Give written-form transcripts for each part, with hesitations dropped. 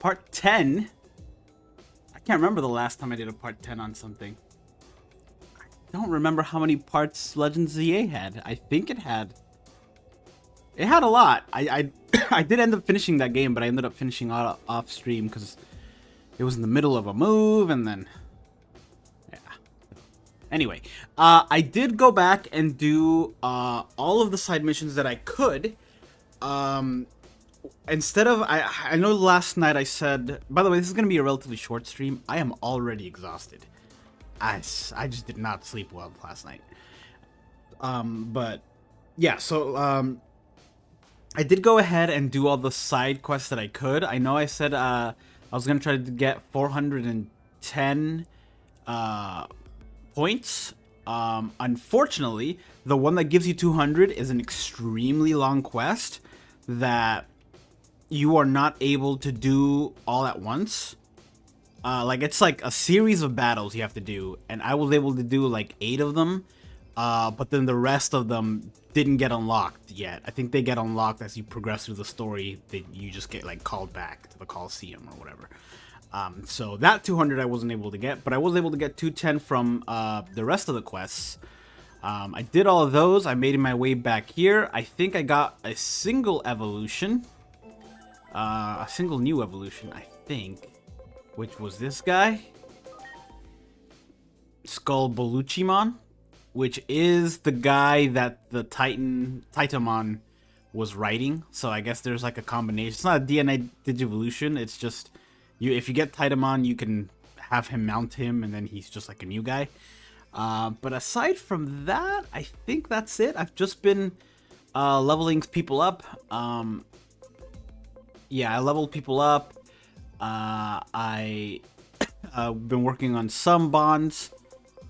Part 10? I can't remember the last time I did a part 10 on something. I don't remember how many parts Legends ZA had. I think it had a lot. I I did end up finishing that game, but I ended up finishing off stream because it was in the middle of a move, and then yeah. Anyway, I did go back and do all of the side missions that I could. Instead of I know last night I said, by the way, this is gonna be a relatively short stream. I am already exhausted. I just did not sleep well last night. But yeah, so I did go ahead and do all the side quests that I could. I know I said I was gonna try to get 410 points. Unfortunately, the one that gives you 200 is an extremely long quest that you are not able to do all at once. Like, it's like a series of battles you have to do, and I was able to do like 8 of them, but then the rest of them didn't get unlocked yet. I think they get unlocked as you progress through the story. That you just get like called back to the Coliseum or whatever. So that 200 I wasn't able to get, but I was able to get 210 from the rest of the quests. I did all of those. I made my way back here. I think I got a single evolution. A single new evolution, I think. Which was this guy. Skull Boluchimon. Which is the guy that the Titamon was riding. So I guess there's like a combination. It's not a DNA Digivolution. It's just, if you get Titamon, you can have him mount him, and then he's just like a new guy. But aside from that, I think that's it. I've just been leveling people up. Yeah, I leveled people up. I've been working on some bonds.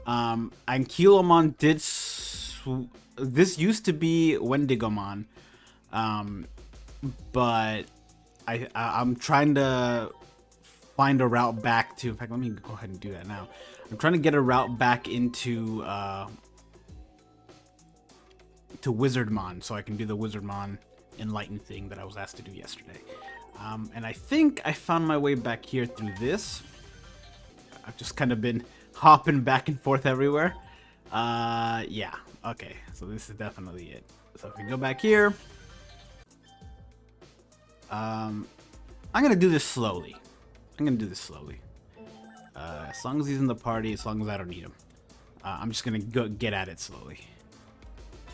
Ankylomon did. This used to be Wendigomon, but I'm trying to find a route back to. In fact, let me go ahead and do that now. I'm trying to get a route back into to Wizardmon, so I can do the Wizardmon Enlighten thing that I was asked to do yesterday. And I think I found my way back here through this. I've just kind of been hopping back and forth everywhere. Yeah, okay, so this is definitely it. So if we go back here, I'm gonna do this slowly. As long as he's in the party, as long as I don't need him. I'm just gonna get at it slowly.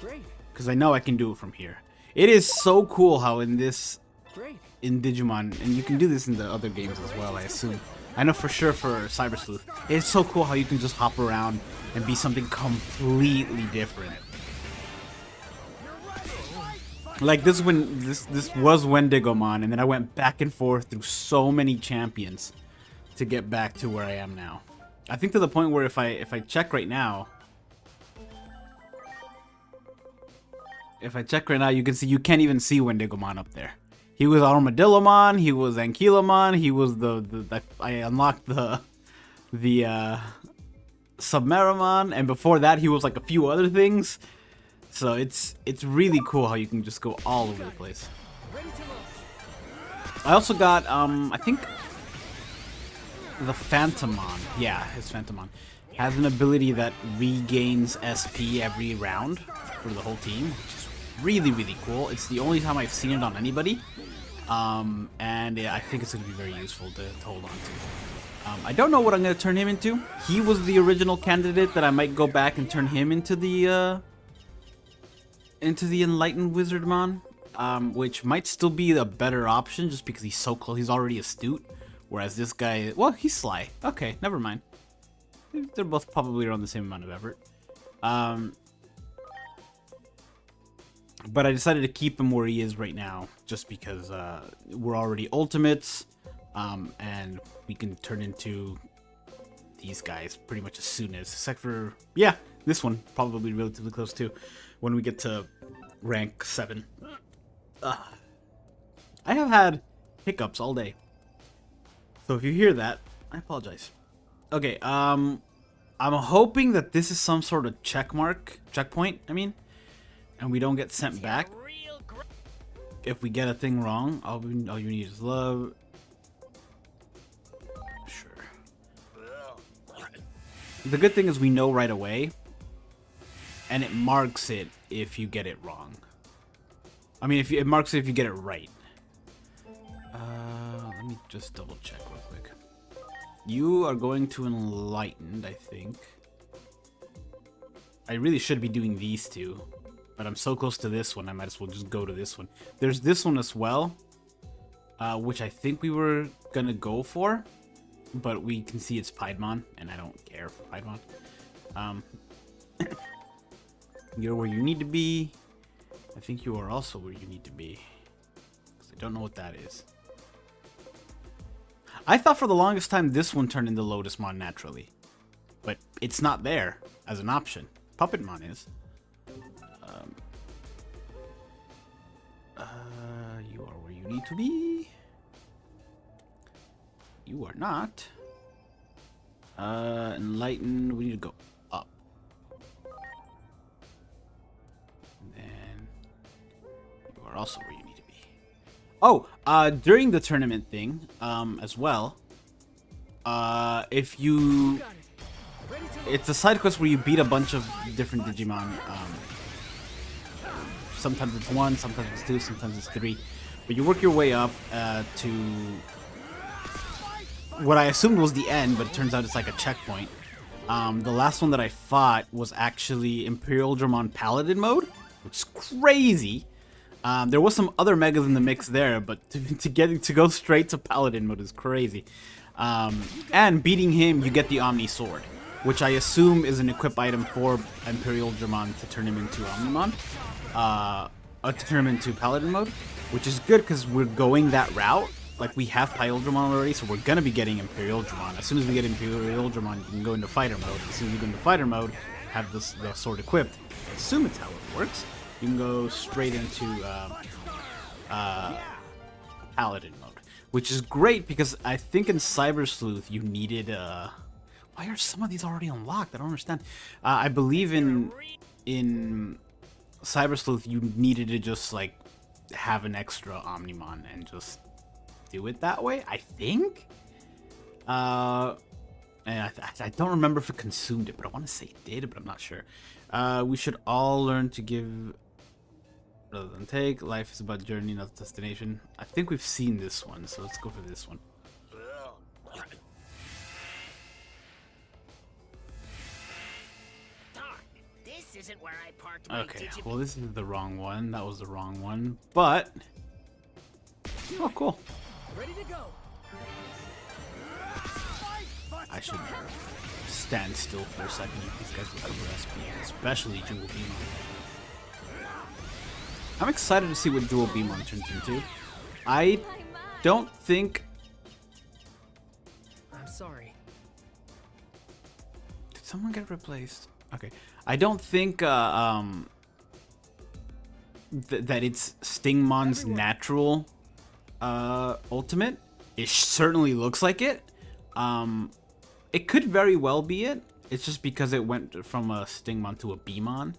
Great. Because I know I can do it from here. It is so cool how in Digimon, and you can do this in the other games as well, I assume. I know for sure for Cyber Sleuth, it's so cool how you can just hop around and be something completely different. Like this was Wendigomon, and then I went back and forth through so many champions to get back to where I am now. I think to the point where if I check right now, you can see you can't even see Wendigomon up there. He was Armadillomon, he was Ankylomon, he was I unlocked the Submeramon, and before that he was like a few other things. So it's really cool how you can just go all over the place. I also got I think the Phantomon. Yeah, his Phantomon has an ability that regains SP every round for the whole team, which is really, really cool. It's the only time I've seen it on anybody. And yeah, I think it's going to be very useful to hold on to. I don't know what I'm going to turn him into. He was the original candidate that I might go back and turn him into the Enlightened Wizardmon, which might still be a better option just because he's so close. He's already astute, whereas this guy, well, he's sly. Okay, never mind. They're both probably around the same amount of effort. But I decided to keep him where he is right now, just because we're already ultimates, and we can turn into these guys pretty much as soon as, except for, yeah, this one probably relatively close too, when we get to rank 7. I have had hiccups all day, so if you hear that, I apologize. Okay, I'm hoping that this is some sort of checkpoint, I mean. And we don't get sent back. If we get a thing wrong, all you need is love. the good thing is we know right away, and it marks it if you get it wrong. I mean, it marks it if you get it right. Let me just double check real quick. You are going to Enlightened, I think. I really should be doing these two, but I'm so close to this one, I might as well just go to this one. There's this one as well, which I think we were gonna go for, but we can see it's Piedmon, and I don't care for Piedmon. You're where you need to be. I think you are also where you need to be, because I don't know what that is. I thought for the longest time this one turned into Lotusmon naturally, but it's not there as an option. Puppetmon is. You are where you need to be. You are not. Enlightened, we need to go up. And then you are also where you need to be. Oh, during the tournament thing, as well, if you... It's a side quest where you beat a bunch of different Digimon. Sometimes it's 1, sometimes it's 2, sometimes it's 3. But you work your way up to what I assumed was the end, but it turns out it's like a checkpoint. The last one that I fought was actually Imperial Dramon Paladin mode, which is crazy. There was some other megas in the mix there, but to go straight to Paladin mode is crazy. And beating him, you get the Omni Sword, which I assume is an equip item for Imperial Dramon to turn him into Omnimon. To turn him into Paladin mode, which is good because we're going that route. Like, we have Pildramon already, so we're gonna be getting Imperial Dramon. As soon as we get Imperial Dramon, you can go into Fighter mode. As soon as you go into Fighter mode, have the sword equipped. I assume it's how it works. You can go straight into Paladin mode, which is great because I think in Cyber Sleuth you needed. Why are some of these already unlocked? I don't understand. I believe in Cyber Sleuth you needed to just like have an extra Omnimon and just do it that way, I think. And I don't remember if it consumed it, but I want to say it did, but I'm not sure. We should all learn to give rather than take. Life is about journey, not destination. I think we've seen this one, so let's go for this one. This isn't where I parked. Okay, well this is the wrong one. That was the wrong one, but oh, cool. Ready to go. I should stand still for a second if these guys look over SP, especially Jewel Beamon. I'm excited to see what Jewel Beamon turns into. I don't think... I'm sorry. Did someone get replaced? Okay. I don't think that it's Stingmon's natural ultimate. It certainly looks like it. It could very well be it. It's just because it went from a Stingmon to a Beamon.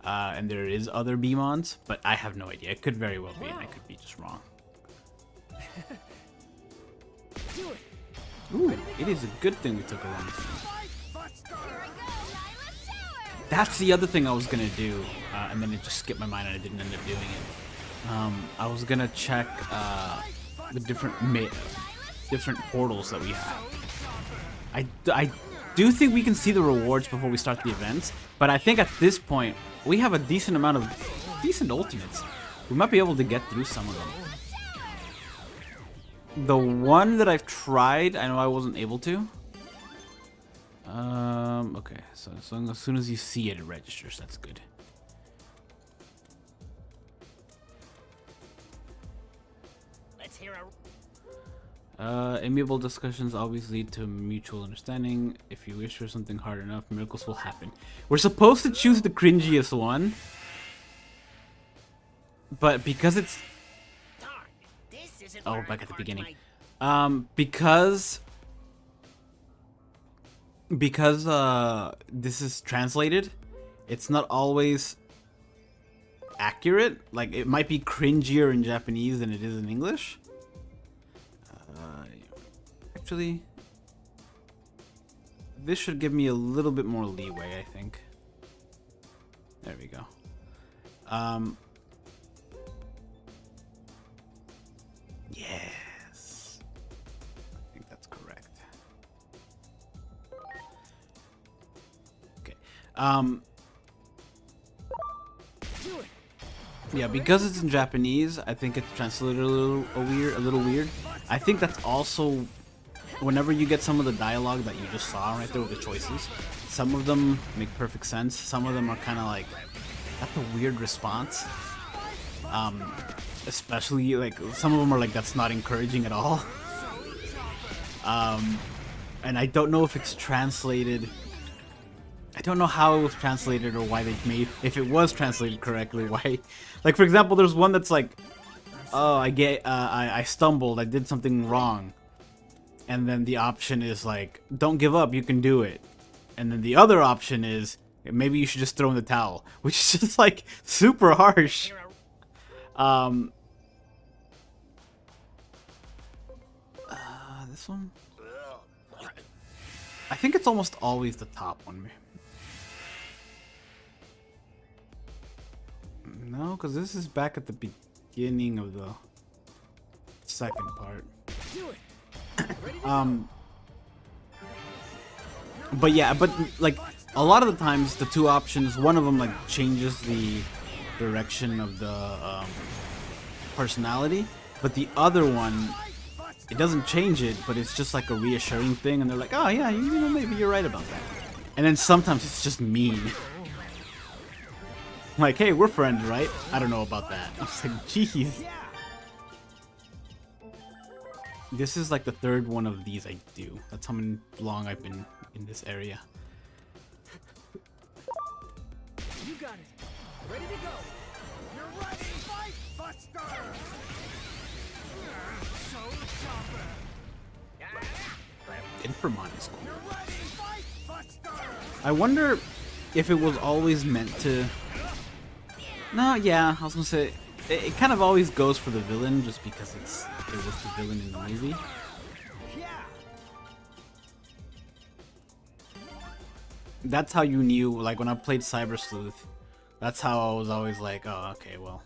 And there is other Beamons, but I have no idea. It could very well be, and I could be just wrong. Ooh, it is a good thing we took a long time. That's the other thing I was gonna do, and then it just skipped my mind and I didn't end up doing it. I was gonna check the different portals that we have. I do think we can see the rewards before we start the events, but I think at this point we have a decent amount of decent ultimates. We might be able to get through some of them. The one that I've tried, I know I wasn't able to. Okay, so as soon as you see it, it registers. That's good. Let's hear amiable discussions always lead to mutual understanding. If you wish for something hard enough, miracles will happen. We're supposed to choose the cringiest one, but because it's back at the beginning. Because this is translated, it's not always accurate. Like, it might be cringier in Japanese than it is in English. Actually, this should give me a little bit more leeway, I think. There we go. Yes. I think that's correct. Okay. Yeah, because it's in Japanese, I think it's translated a little weird. I think that's also whenever you get some of the dialogue that you just saw right there with the choices, some of them make perfect sense. Some of them are kind of like, that's a weird response. Especially like some of them are like, that's not encouraging at all. And I don't know if it's translated. I don't know how it was translated or why they made, if it was translated correctly, why. Like for example, there's one that's like, oh, I stumbled, I did something wrong. And then the option is like, don't give up, you can do it. And then the other option is, maybe you should just throw in the towel, which is just like super harsh. This one? I think it's almost always the top one. No, because this is back at the beginning of the second part. But yeah, but like a lot of the times the two options, one of them like changes the direction of the personality, but the other one, it doesn't change it, but it's just like a reassuring thing, and they're like, oh yeah, you know, maybe you're right about that. And then sometimes it's just mean. Like, hey, we're friends, right? I don't know about that. I was like, jeez. This is like the third one of these I do. That's how long I've been in this area. You got it. Ready to go. You're ready. Fight, Buster. Inframon is cool. You're ready. Fight, Buster. I wonder if it was always meant to. No, yeah, I was gonna say it kind of always goes for the villain just because it was the villain in the movie. That's how you knew, like when I played Cyber Sleuth, that's how I was always like, oh, okay, well,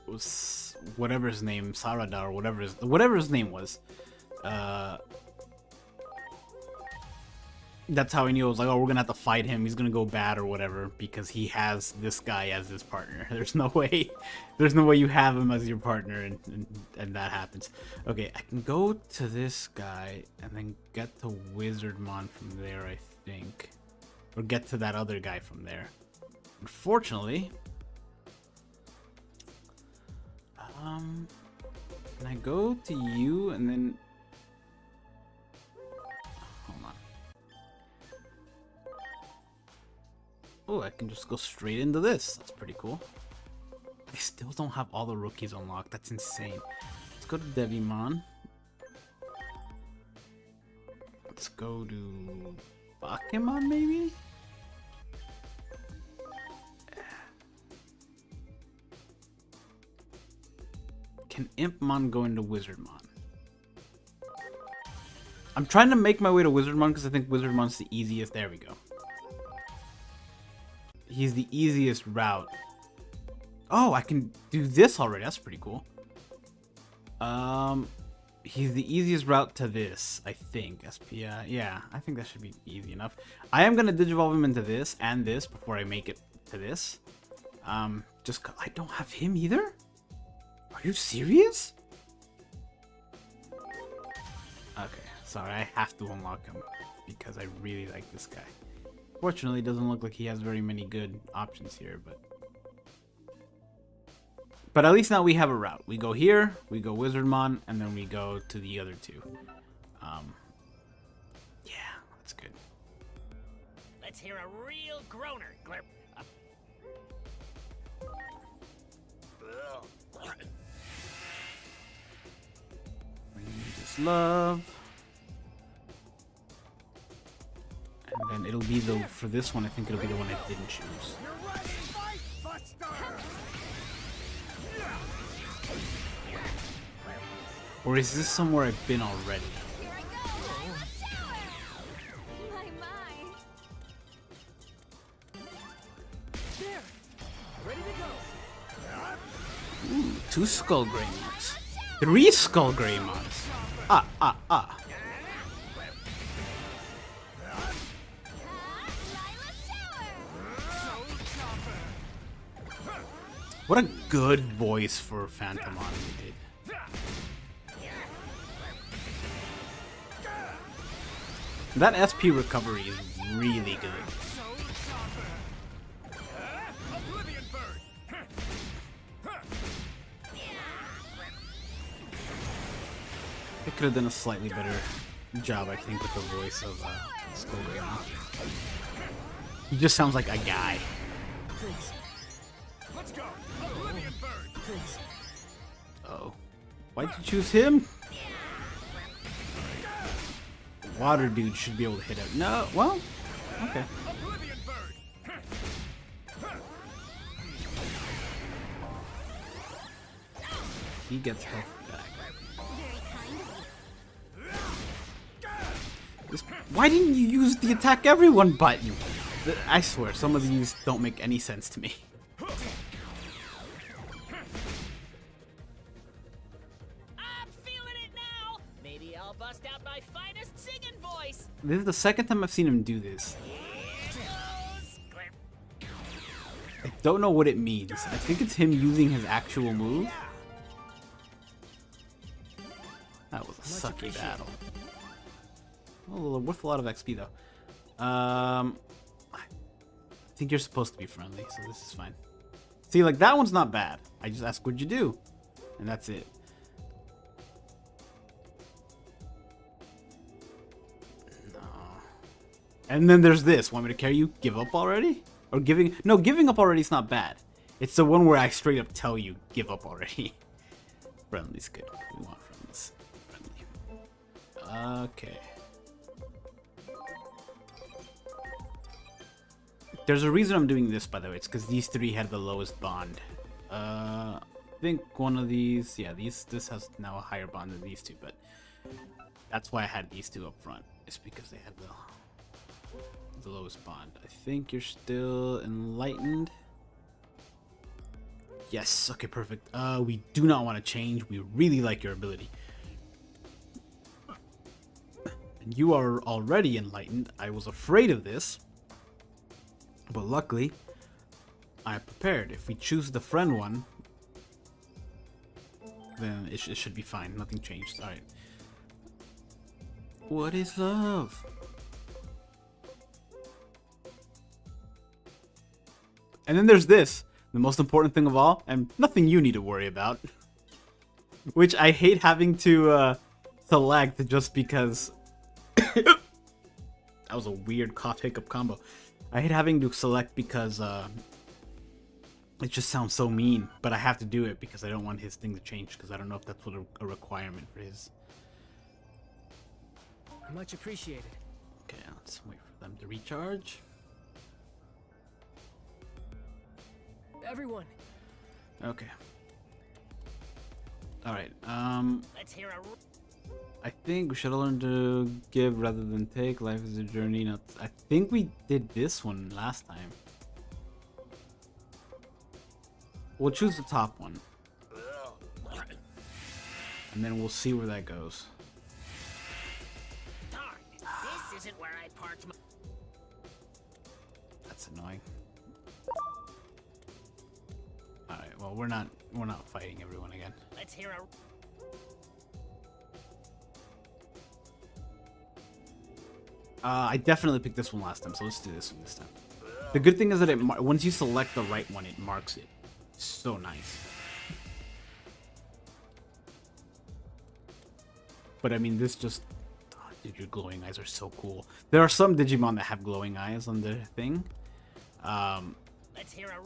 it was whatever his name, Sarada or whatever his name was. That's how I knew. I was like, oh, we're gonna have to fight him. He's gonna go bad or whatever because he has this guy as his partner. There's no way you have him as your partner and that happens. Okay, I can go to this guy and then get to Wizardmon from there, I think, or get to that other guy from there. Unfortunately, can I go to you and then? Oh, I can just go straight into this. That's pretty cool. I still don't have all the rookies unlocked. That's insane. Let's go to Digimon. Let's go to Pokemon, maybe? Can Impmon go into Wizardmon? I'm trying to make my way to Wizardmon because I think Wizardmon's the easiest. There we go. He's the easiest route. Oh, I can do this already. That's pretty cool. He's the easiest route to this, I think. SPI. Yeah, I think that should be easy enough. I am gonna digivolve him into this and this before I make it to this. Just 'cause I don't have him either. Are you serious? Okay, sorry. I have to unlock him because I really like this guy. Fortunately, it doesn't look like he has very many good options here, but at least now we have a route. We go here, we go Wizardmon, and then we go to the other two. Yeah, that's good. Let's hear a real groaner. Glurp. Just love. And then it'll be the, for this one, I think it'll be the one I didn't choose. Or is this somewhere I've been already? 2 Skull Greymons. 3 Skull Greymons. Ah. What a good voice for Phantomon they did. That SP recovery is really good. They could have done a slightly better job, I think, with the voice of Skull Greymon. He just sounds like a guy. Let's go. Oblivion Bird. Oh. Why'd you choose him? Water dude should be able to hit it. No, well, okay. Oblivion Bird. He gets health back. Why didn't you use the attack everyone button? I swear, some of these don't make any sense to me. I'm feeling it now. Maybe I'll bust out my finest singing voice. This is the second time I've seen him do this. I don't know what it means. I think it's him using his actual move. That was a sucky battle. Well, worth a lot of XP though. I think you're supposed to be friendly, so this is fine. See, like that one's not bad. I just ask what'd you do, and that's it. No. And then there's this. Want me to carry you? Give up already? Or giving? No, giving up already is not bad. It's the one where I straight up tell you give up already. Friendly's good. We want friends. Friendly. Okay. There's a reason I'm doing this, by the way. It's because these three had the lowest bond. I think one of these, yeah, this has now a higher bond than these two, but that's why I had these two up front. It's because they had the lowest bond. I think you're still enlightened. Yes. Okay. Perfect. We do not want to change. We really like your ability. And you are already enlightened. I was afraid of this. But luckily, I prepared. If we choose the friend one, then it should be fine. Nothing changed. Alright. What is love? And then there's this. The most important thing of all, and nothing you need to worry about. Which I hate having to select just because... That was a weird cough hiccup combo. I hate having to select because it just sounds so mean, but I have to do it because I don't want his thing to change because I don't know if that's what a requirement for his. Much appreciated. Okay, let's wait for them to recharge. Everyone. Okay. All right. Let's hear a. I think we should learn to give rather than take. Life is a journey. Not. I think we did this one last time. We'll choose the top one, and then we'll see where that goes. Darn, this isn't where I parked my. That's annoying. All right. Well, we're not fighting everyone again. Let's hear a. I definitely picked this one last time, so let's do this one this time. The good thing is that once you select the right one, it marks it. So nice. But I mean, this just... Oh, dude, your glowing eyes are so cool. There are some Digimon that have glowing eyes on their thing. Let's hear a.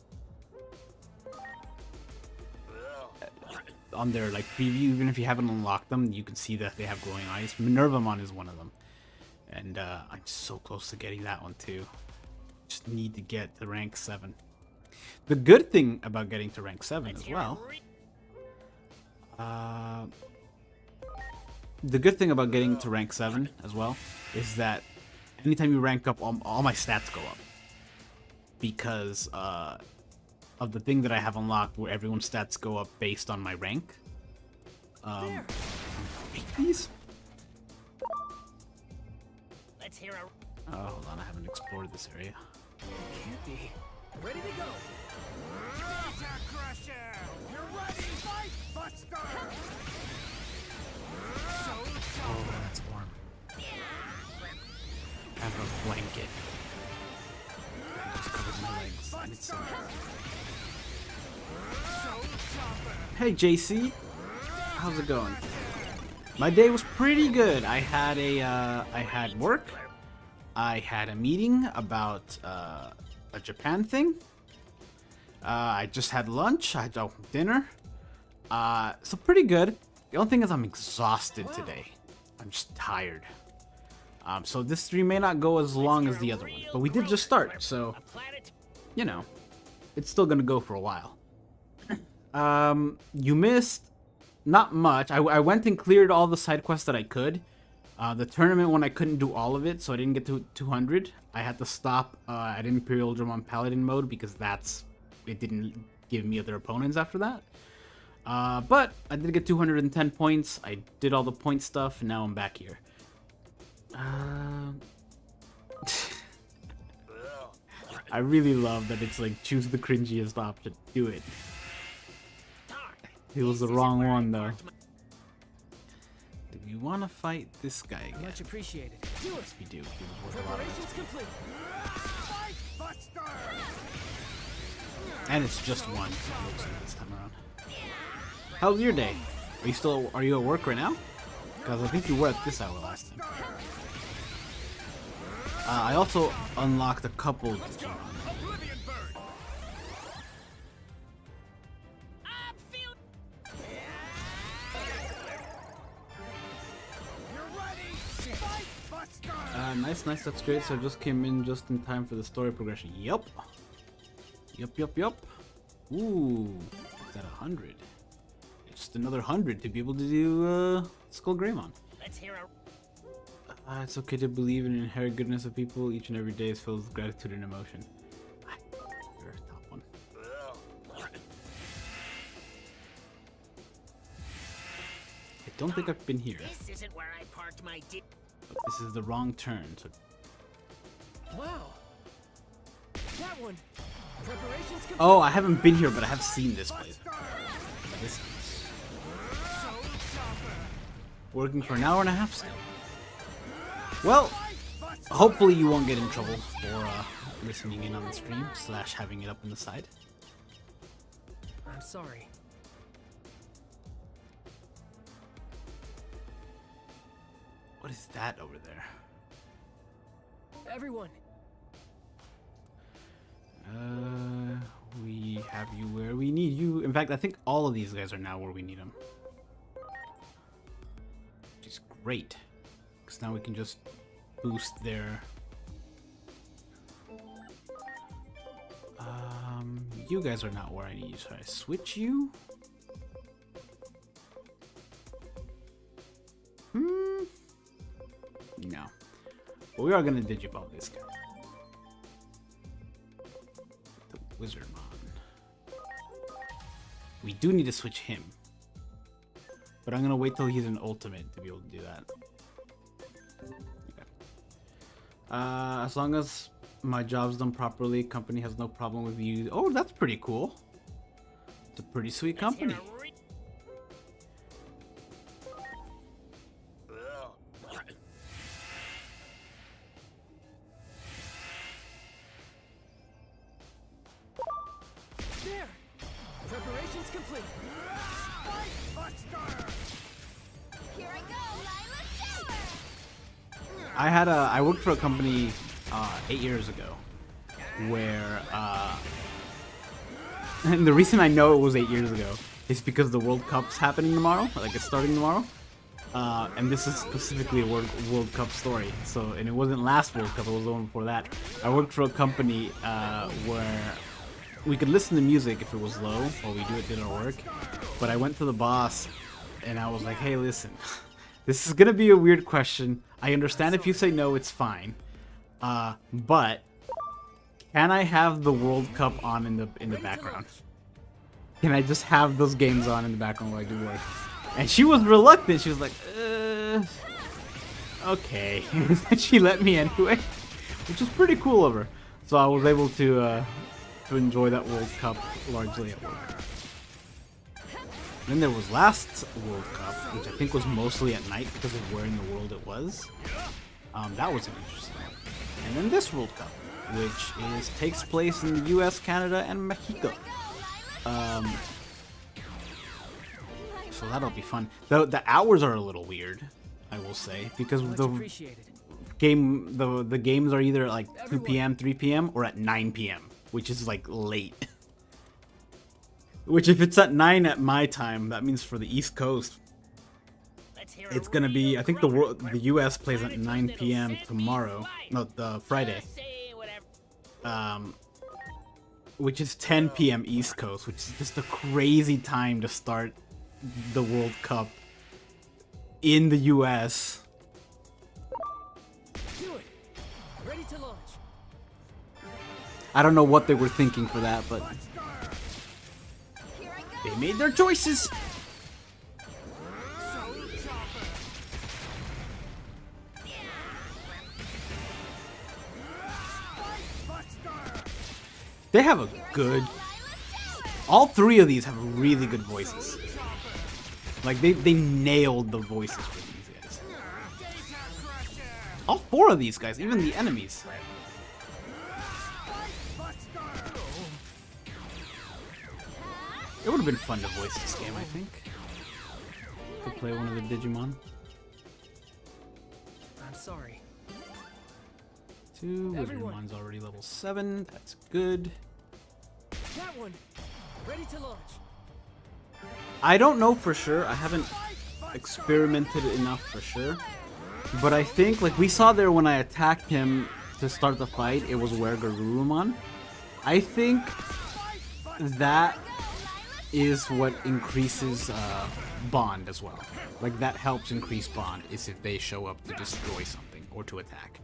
On their like preview, even if you haven't unlocked them, you can see that they have glowing eyes. Minervamon is one of them. And I'm so close to getting that one too. Just need to get to rank 7. The good thing about getting to rank 7 as well. The good thing about getting to rank 7 as well is that anytime you rank up, all my stats go up. Because of the thing that I have unlocked where everyone's stats go up based on my rank. There. These? Let's hear a. Oh, hold on, I haven't explored this area. Can't be. Ready to go. Attack Crusher! You're ready! Fight Buster! Oh, that's warm. I have a blanket. I just covered my legs. And it's so Hey, JC. How's it going? My day was pretty good. I had work. I had a meeting about a Japan thing. I just had lunch. I had dinner. So pretty good. The only thing is I'm exhausted today. I'm just tired. So this stream may not go as long as the other one, but we did just start, so you know, it's still gonna go for a while. You missed not much. I went and cleared all the side quests that I could. The tournament one I couldn't do all of it, so I didn't get to 200. I had to stop at Imperial German Paladin mode because it didn't give me other opponents after that. But I did get 210 points. I did all the point stuff, and now I'm back here. I really love that it's like choose the cringiest option. Do it. It was the wrong one though. Do we want to fight this guy again? Much appreciated. Do it. Yes, we do. He was worth a lot of Preparations complete. Fight Buster! And it's just one this time around. How's your day? Are you at work right now? Because I think you were at this hour last time. I also unlocked a couple Digimon. Oblivion Bird! I'm feeling. You're ready! Fight Buster! Nice, that's great. So I just came in just in time for the story progression. Yup. Ooh, is that 100? Just another 100 to be able to do Skull Greymon. Let's hear a. It's okay to believe in the inherent goodness of people. Each and every day is filled with gratitude and emotion. You're a top one. I don't think I've been here. This isn't where I parked my. But this is the wrong turn. So Wow. That one. Preparations complete. oh, I haven't been here, but I have seen this place. This is working for an hour and a half still. Well, hopefully you won't get in trouble for listening in on the stream / having it up on the side. I'm sorry. What is that over there? Everyone. We have you where we need you. In fact, I think all of these guys are now where we need them. Which is great. Because now we can just boost their... you guys are not where I need you. Should I switch you? No. But we are going to Digiball this guy. The Wizardmon. We do need to switch him. But I'm going to wait till he's an ultimate to be able to do that. Okay. As long as my job's done properly, company has no problem with you. Oh, that's pretty cool. It's a pretty sweet company. There. Preparations complete. Fight Buster! Here I go, Lila Shower! I worked for a company 8 years ago where and the reason I know it was 8 years ago is because the World Cup's happening tomorrow, like it's starting tomorrow. And this is specifically a World Cup story. So, and it wasn't last World Cup, it was the one before that. I worked for a company where we could listen to music if it was low while we did our work. But I went to the boss and I was like, hey, listen, this is gonna be a weird question. I understand if you say no, it's fine. But can I have the World Cup on in the background? Can I just have those games on in the background while I do work? And she was reluctant. She was like, okay. She let me anyway, which was pretty cool of her. So I was able to enjoy that World Cup largely at work. Then there was last World Cup, which I think was mostly at night because of where in the world it was. That was interesting. And then this World Cup, which takes place in the U.S., Canada, and Mexico. So that'll be fun. The hours are a little weird, I will say, because the games are either like 2 p.m., 3 p.m., or at 9 p.m., which is like late. Which if it's at 9 at my time, that means for the East Coast, it's gonna be, I think the US plays at 9 p.m. tomorrow, no, the Friday, which is 10 p.m. East Coast, which is just a crazy time to start the World Cup in the US. Ready to launch. I don't know what they were thinking for that, but they made their choices. They have a good... All three of these have really good voices. Like, they nailed the voices for these guys. All four of these guys, even the enemies. It would have been fun to voice this game, I think. To play one of the Digimon. I'm sorry. 2, Wizardmon's already level 7, that's good. That one. Ready to launch. I don't know for sure, I haven't experimented enough for sure. But I think, like we saw there when I attacked him to start the fight, it was Garurumon. I think that is what increases bond as well. Like that helps increase bond is if they show up to destroy something or to attack.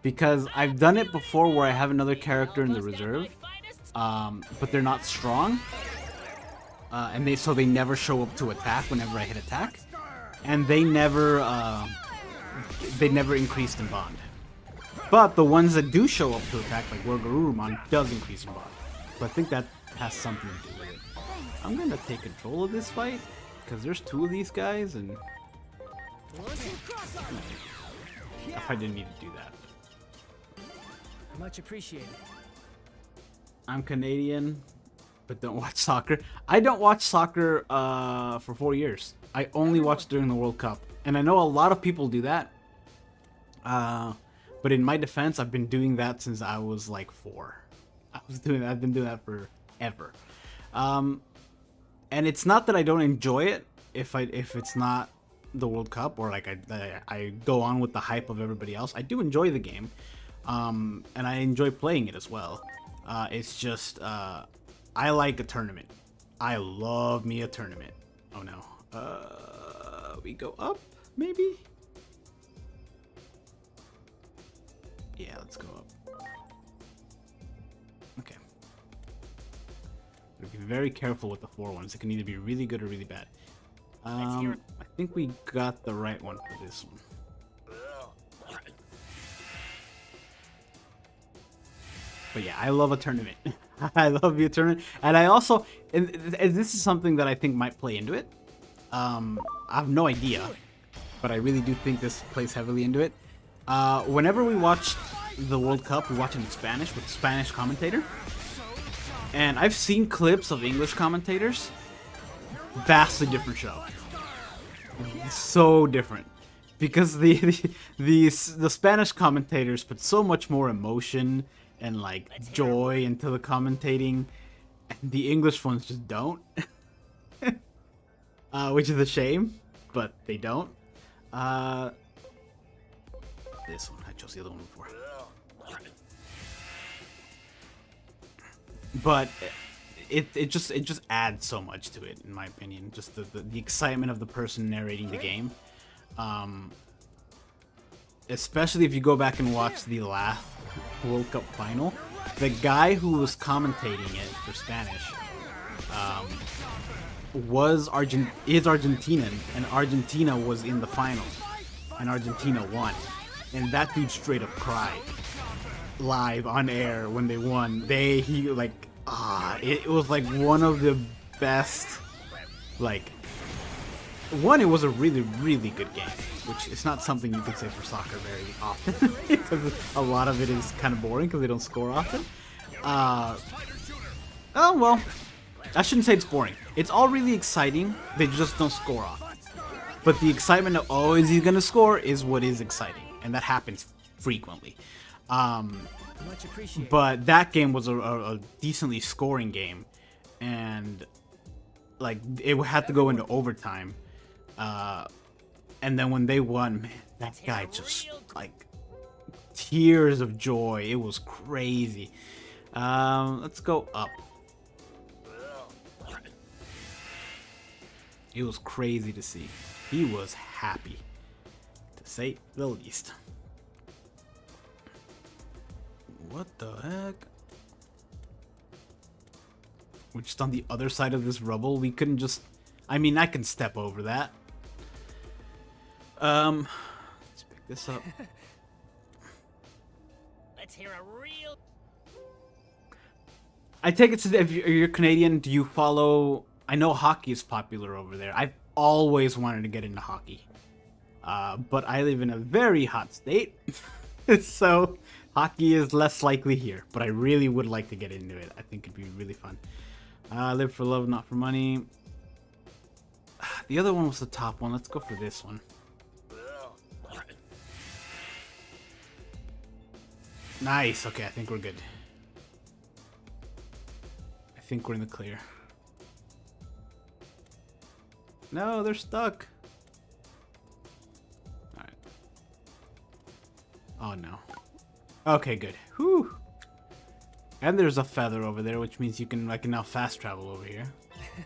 Because I've done it before where I have another character in the reserve, but they're not strong, and so they never show up to attack whenever I hit attack, and they never increased in bond. But the ones that do show up to attack, like Garurumon, does increase in bond. So I think that has something to do with it. I'm gonna take control of this fight because there's 2 of these guys, and I didn't need to do that. Much appreciated. I'm Canadian, but don't watch soccer. I don't watch soccer for 4 years. I only watch during the World Cup, and I know a lot of people do that. But in my defense, I've been doing that since I was like 4. I've been doing that forever. And it's not that I don't enjoy it if it's not the World Cup, or like I go on with the hype of everybody else. I do enjoy the game, and I enjoy playing it as well. It's just I like a tournament. I love me a tournament. Oh no, we go up maybe. Yeah, let's go up. Okay. Be very careful with the 4 ones. It can either be really good or really bad. I think we got the right one for this one. But yeah, I love a tournament. I love a tournament. And I also, and this is something that I think might play into it. I have no idea, but I really do think this plays heavily into it. Whenever we watch the World Cup, we watch it in Spanish with a Spanish commentator. And I've seen clips of English commentators. Vastly different show. So different. Because the Spanish commentators put so much more emotion and like joy into the commentating. And the English ones just don't. Which is a shame, but they don't. This one, I chose the other one before. But it just adds so much to it, in my opinion. Just the excitement of the person narrating the game. Especially if you go back and watch the last World Cup final. the guy who was commentating it for Spanish is Argentinian, and Argentina was in the final, and Argentina won, and that dude straight up cried live on air when they won. It was like one of the best. Like, one, it was a really, really good game, which is not something you can say for soccer very often, because a lot of it is kind of boring because they don't score often. Oh well, I shouldn't say it's boring. It's all really exciting. They just don't score often. But the excitement of, oh, is he gonna score, is what is exciting, and that happens frequently. Much appreciated. But that game was a decently scoring game, and like it had to go into overtime. And then when they won, man, that guy just like tears of joy. It was crazy. Let's go up. It was crazy to see. He was happy, to say the least. What the heck? We're just on the other side of this rubble. We couldn't just... I mean, I can step over that. Let's pick this up. Let's hear a real... I take it to if you're Canadian, do you follow... I know hockey is popular over there. I've always wanted to get into hockey. But I live in a very hot state. So hockey is less likely here. But I really would like to get into it. I think it'd be really fun. Live for love, not for money. The other one was the top one. Let's go for this one. Nice. Okay, I think we're good. I think we're in the clear. No, they're stuck. Alright. Oh no. Okay, good. Whew. And there's a feather over there, which means I can now fast travel over here.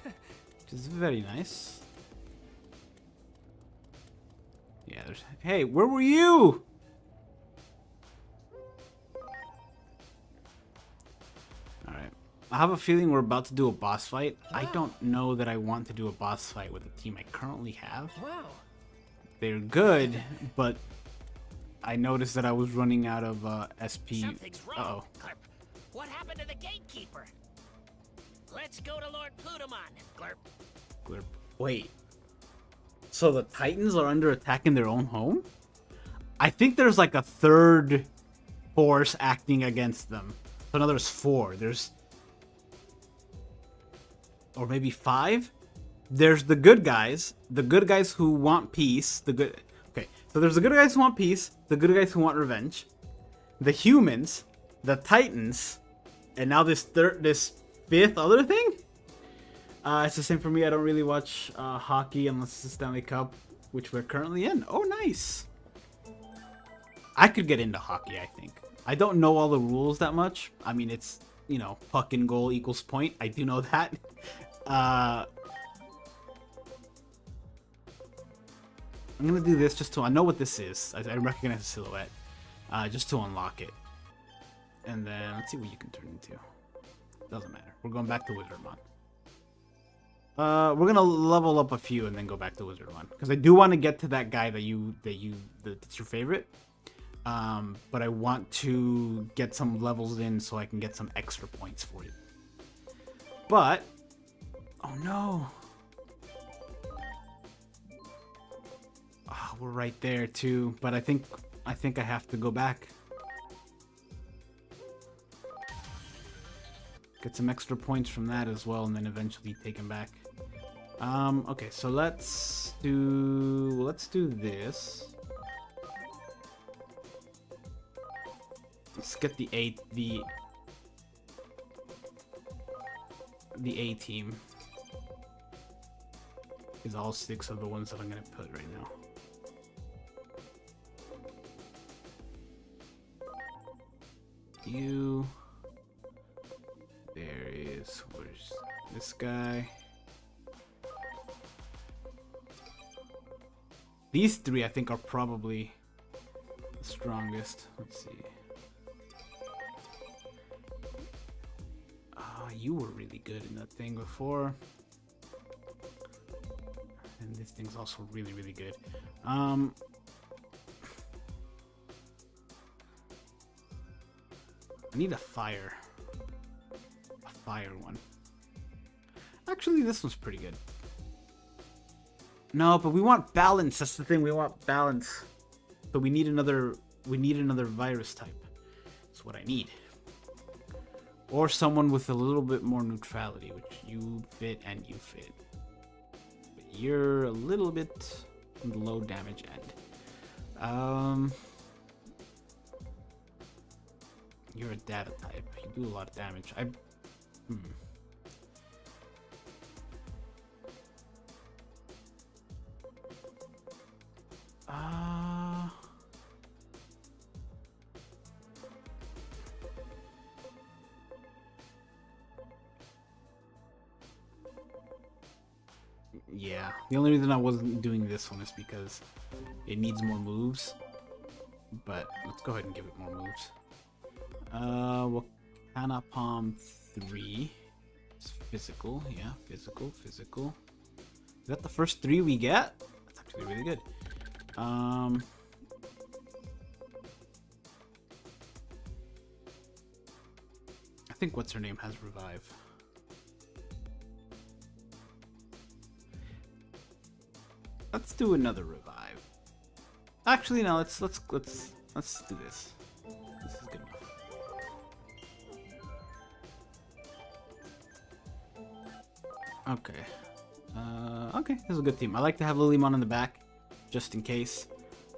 Which is very nice. Yeah, there's... Hey, where were you? Alright. I have a feeling we're about to do a boss fight. I don't know that I want to do a boss fight with the team I currently have. Wow. They're good, but I noticed that I was running out of SP. Something's wrong. Uh-oh. Glurp. What happened to the gatekeeper? Let's go to Lord Plutomon, Glurp. Glurp. Wait. So the Titans are under attack in their own home? I think there's like a third force acting against them. So now there's 4. There's... Or maybe 5? There's the good guys who want peace, Okay, so there's the good guys who want peace, the good guys who want revenge, the humans, the Titans, and now this 5th other thing? It's the same for me. I don't really watch hockey unless it's the Stanley Cup, which we're currently in. Oh, nice. I could get into hockey, I think. I don't know all the rules that much. I mean, it's, you know, puck in goal equals point. I do know that. I'm gonna do this just to... I know what this is. I recognize the silhouette. Just to unlock it. And then, let's see what you can turn into. Doesn't matter. We're going back to Wizardmon. We're gonna level up a few and then go back to Wizardmon. Because I do want to get to that guy that's your favorite. But I want to get some levels in so I can get some extra points for it. But... Oh no! Oh, we're right there too, but I think I have to go back. Get some extra points from that as well, and then eventually take him back. Okay, so let's do this. Let's get the A team. Is all 6 of the ones that I'm gonna put right now. You. Where's this guy? These 3 I think are probably the strongest. Let's see. you were really good in that thing before. And this thing's also really, really good. I need a fire one. Actually, this one's pretty good. No, but we want balance. That's the thing. We want balance. So we need another virus type. That's what I need. Or someone with a little bit more neutrality, which you fit and you fit. But you're a little bit on the low damage end. You're a data type. You do a lot of damage. Yeah, the only reason I wasn't doing this one is because it needs more moves. But let's go ahead and give it more moves. Wakana Palm 3. It's physical, yeah, physical. Is that the first 3 we get? That's actually really good. I think what's her name has revive. Let's do another revive. Actually, no. Let's do this. This is good enough. Okay. Okay. This is a good team. I like to have Lilymon in the back, just in case.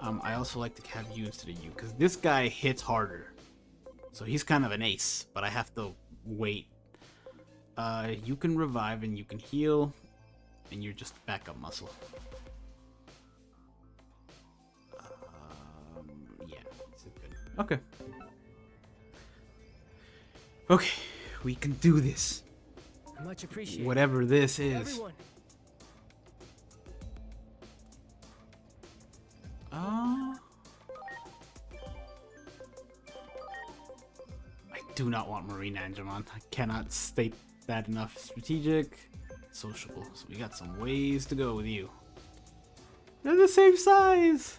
I also like to have you instead of you, because this guy hits harder. So he's kind of an ace, but I have to wait. You can revive and you can heal, and you're just backup muscle. Yeah, this is good. Okay. Okay, we can do this. Much appreciated. Whatever this is. Everyone. I do not want Marine Angemon. I cannot state that enough. Strategic, sociable. So we got some ways to go with you. They're the same size.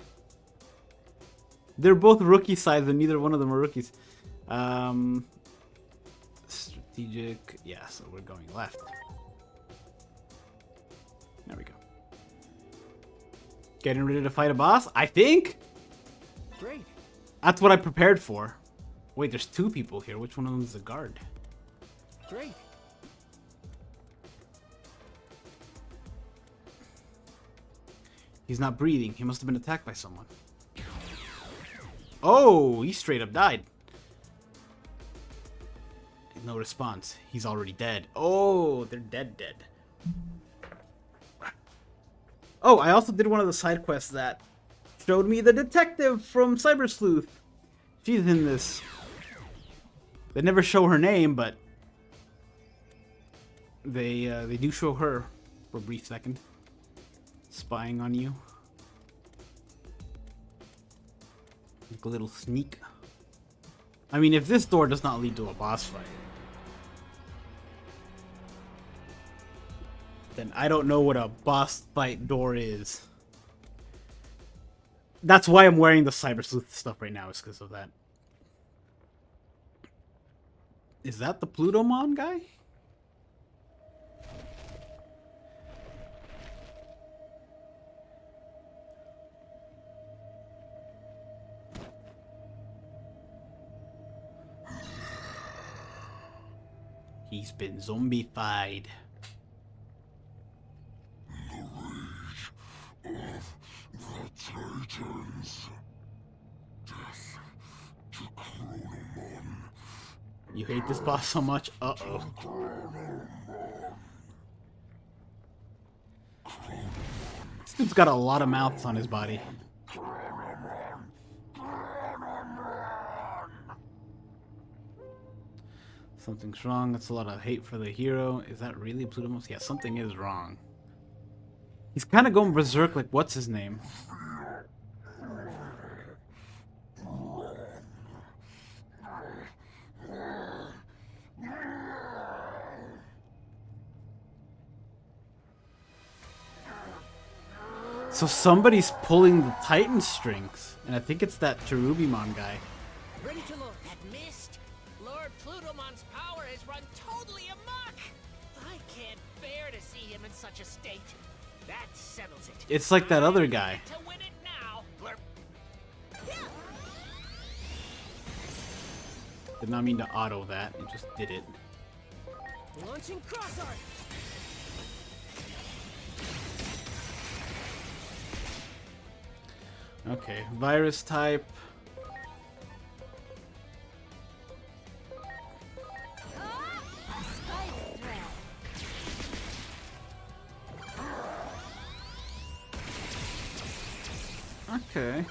They're both rookie size, and neither one of them are rookies. Strategic. Yeah, so we're going left. There we go. Getting ready to fight a boss, I think. Great. That's what I prepared for. Wait, there's 2 people here. Which one of them is the guard? Great. He's not breathing. He must have been attacked by someone. Oh, he straight up died. No response. He's already dead. Oh, they're dead. Oh, I also did one of the side quests that showed me the detective from Cyber Sleuth. She's in this. They never show her name, but they do show her for a brief second, spying on you. Like a little sneak. I mean, if this door does not lead to a boss fight, then I don't know what a boss fight door is. That's why I'm wearing the Cyber Sleuth stuff right now, is because of that. Is that the Plutomon guy? He's been zombified. Titans. Death to Chronomon. You hate this boss so much? Uh-oh. This dude's got a lot of mouths on his body. Something's wrong. That's a lot of hate for the hero. Is that really Plutomos? Yeah, something is wrong. He's kind of going berserk like, what's his name? So somebody's pulling the Titan strings, and I think it's that Cherubimon guy. Ready to load. That mist. Lord Plutomon's power has run totally amok. I can't bear to see him in such a state. That settles it. It's like that other guy. To win it now. Blurp. Did not mean to auto that, it just did it. Launching cross art. Okay, virus type. Spider thread. Okay.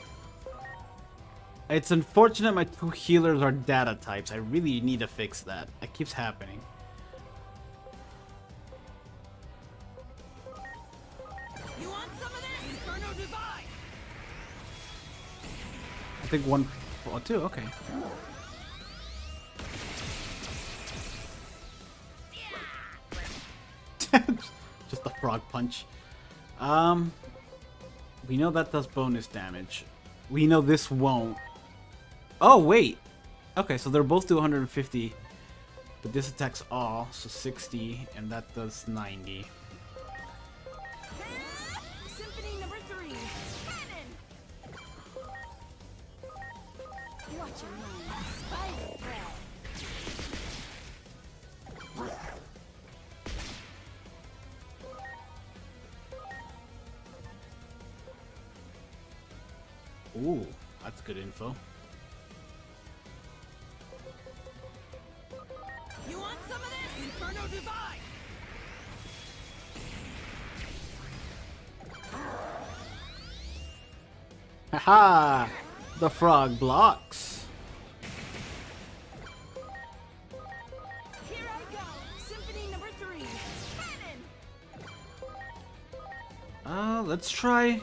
It's unfortunate my two healers are data types. I really need to fix that. That keeps happening. You want some of this? Inferno Divide. I think one... Oh, two, okay. Just a frog punch. We know that does bonus damage. We know this won't. Oh, wait. Okay, so they're both do 150. But this attacks all, so 60, and that does 90. Symphony number 3. Cannon. Watch your mind. Spider thread. Ooh, that's good info. You want some of this? Inferno Divide. Haha! The frog blocks. Here I go. Symphony number 3. Cannon. Let's try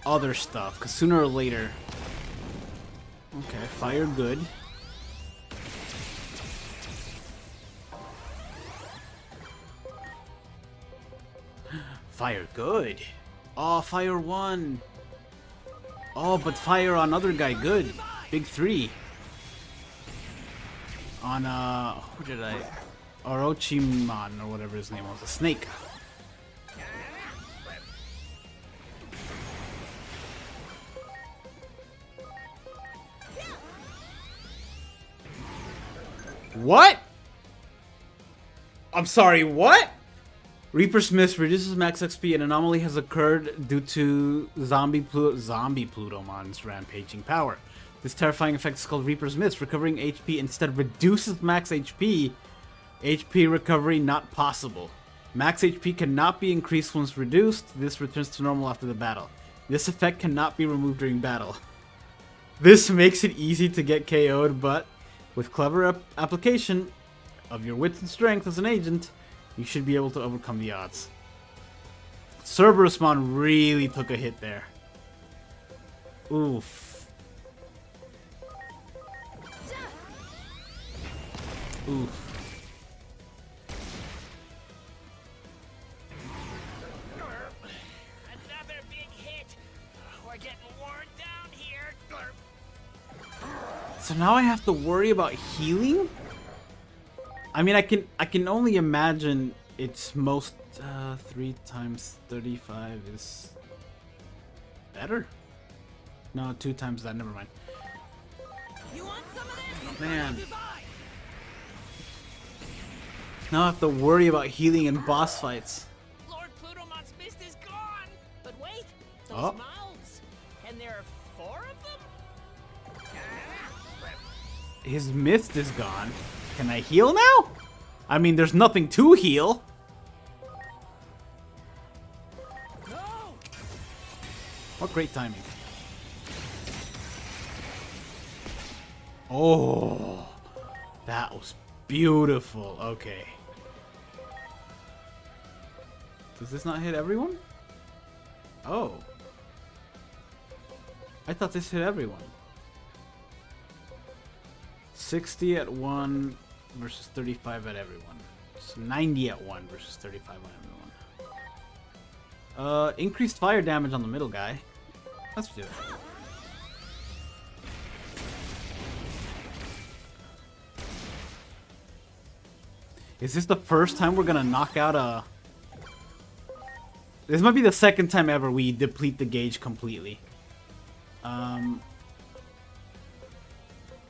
other stuff, because sooner or later... Okay, fire good. Fire good. Oh, fire 1. Oh, but fire on other guy good. Big 3. On, who did I... Orochimaru, or whatever his name was. A snake. What? I'm sorry, what? Reaper Smith reduces max XP. An anomaly has occurred due to zombie Plutomon's rampaging power. This terrifying effect is called Reaper's Mist. Recovering HP instead reduces max HP. HP recovery not possible. Max HP cannot be increased once reduced. This returns to normal after the battle. This effect cannot be removed during battle. This makes it easy to get KO'd, but with clever application of your wits and strength as an agent, you should be able to overcome the odds. Cerberusmon really took a hit there. Oof. Oof. Another big hit. We're getting worn down here. So now I have to worry about healing? I mean, I can only imagine it's most 3 times 35 is better. No, 2 times that. Never mind. You want some of this? Man. Inferno Divide. Now I have to worry about healing in boss fights. Lord Plutomon's mist is gone. But wait, those Oh. mouths. And there are 4 of them? His mist is gone. Can I heal now? I mean, there's nothing to heal. No. What great timing. Oh, that was beautiful. Okay. Does this not hit everyone? Oh. I thought this hit everyone. 60 at 1 versus 35 at everyone. So 90 at 1 versus 35 on everyone. Increased fire damage on the middle guy. Let's do it. Is this the first time we're gonna knock out a... This might be the second time ever we deplete the gauge completely. Oh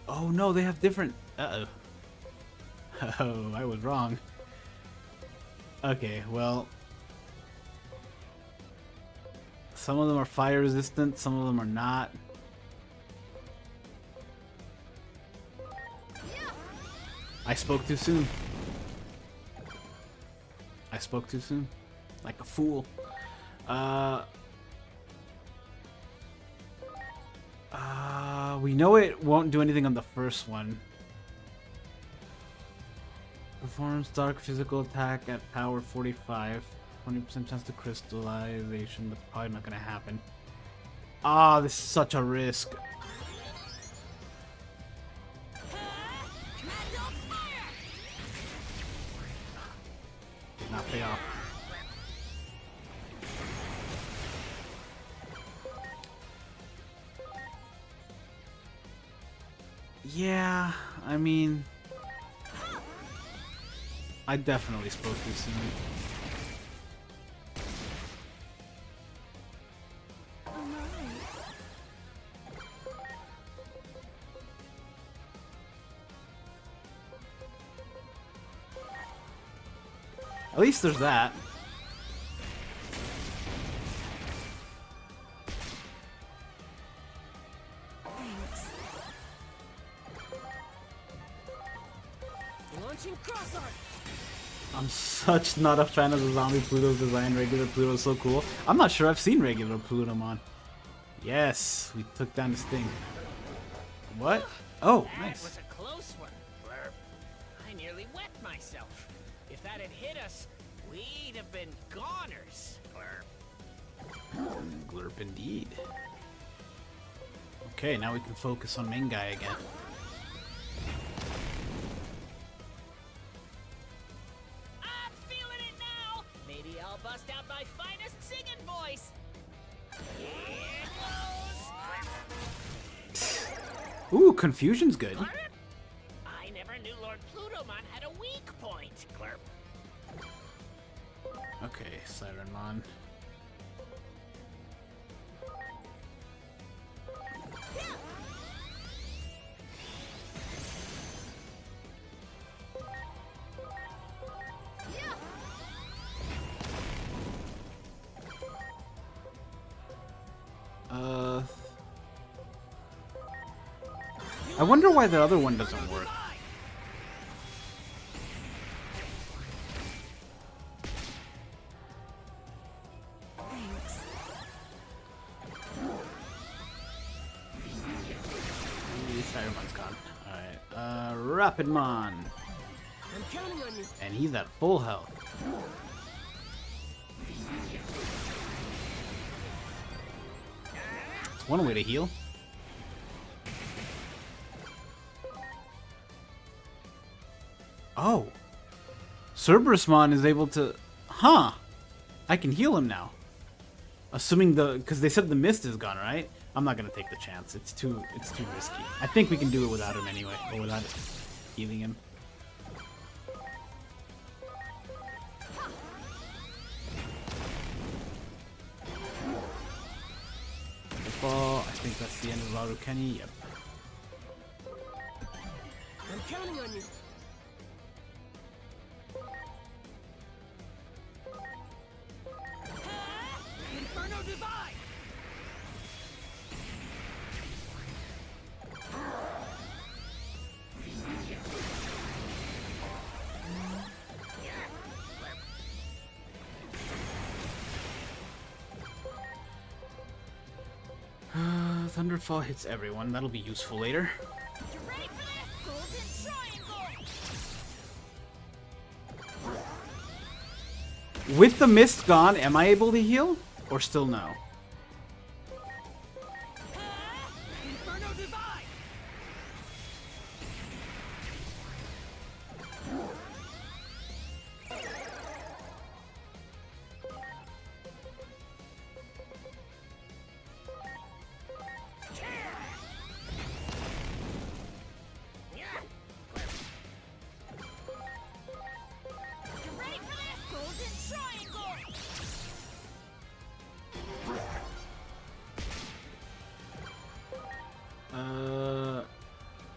no, they have different... Uh-oh. Oh, I was wrong. Okay, well... Some of them are fire resistant, some of them are not. I spoke too soon. I spoke too soon. Like a fool. We know it won't do anything on the first one. Performs dark physical attack at power 45. 20% chance to crystallization. That's probably not gonna happen. Ah, this is such a risk. Did not pay off. Yeah, I mean... I definitely spoke too soon. At least there's that. Thanks. Launching cross arc. I'm such not a fan of the zombie Pluto's design. Regular Pluto's so cool. I'm not sure I've seen regular Plutomon. Yes, we took down this thing. What? Oh, That nice. was a close one, Blurb. I nearly wet myself. If that had hit us, we'd have been goners, Blurb. Glurp indeed. Okay, now we can focus on main guy again. I'm feeling it now. Maybe I'll bust out my finest singing voice. Here goes. Ooh, confusion's good. Blurb? I never knew Lord Plutomon had a weak point, Glurp. Okay, Sirenmon. I wonder why the other one doesn't work. Thanks. Sirenmon's gone. Alright, Rapidmon. I'm counting on you. And he's at full health. It's one way to heal. Oh. Cerberusmon is able to... Huh. I can heal him now. Assuming the... Because they said the mist is gone, right? I'm not going to take the chance. It's too risky. I think we can do it without him anyway. Or without healing him. Fall. I think that's the end of Larukeni. Yep. I'm counting on you. Inferno Divide! Thunderfall hits everyone. That'll be useful later. You ready for this? Golden Triangle! With the mist gone, am I able to heal? Or still no? Inferno Divide!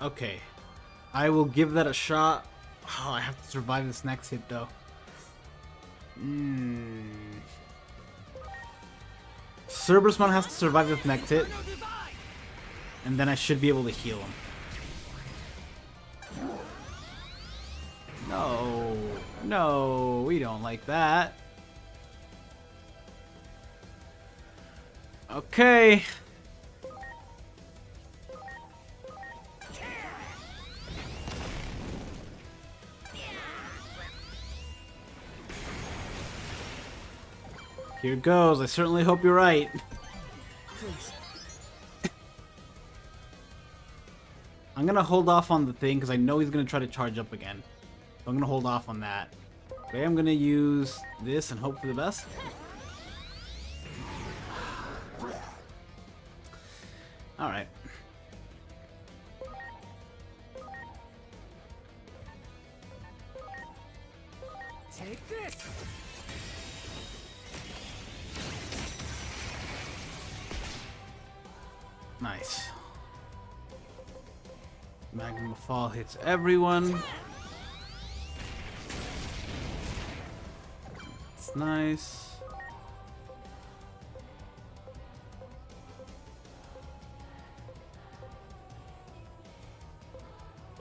Okay. I will give that a shot. Oh, I have to survive this next hit, though. Cerberusmon has to survive this next hit. And then I should be able to heal him. No. No, we don't like that. Okay. Here goes. I certainly hope you're right. I'm gonna hold off on the thing because I know he's gonna try to charge up again. So I'm gonna hold off on that. Okay, I'm gonna use this and hope for the best. Alright. Take this. Nice. Magnum of Fall hits everyone. It's nice.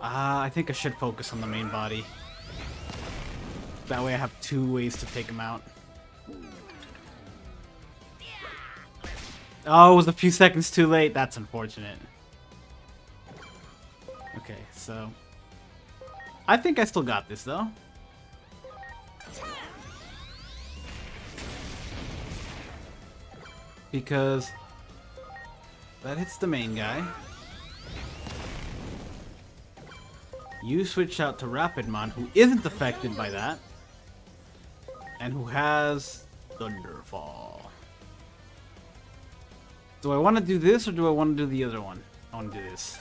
I think I should focus on the main body. That way I have 2 ways to take him out. Oh, it was a few seconds too late. That's unfortunate. Okay, so... I think I still got this, though. Because... that hits the main guy. You switch out to Rapidmon, who isn't affected by that. And who has Thunderfall. Do I want to do this or do I want to do the other one? I want to do this.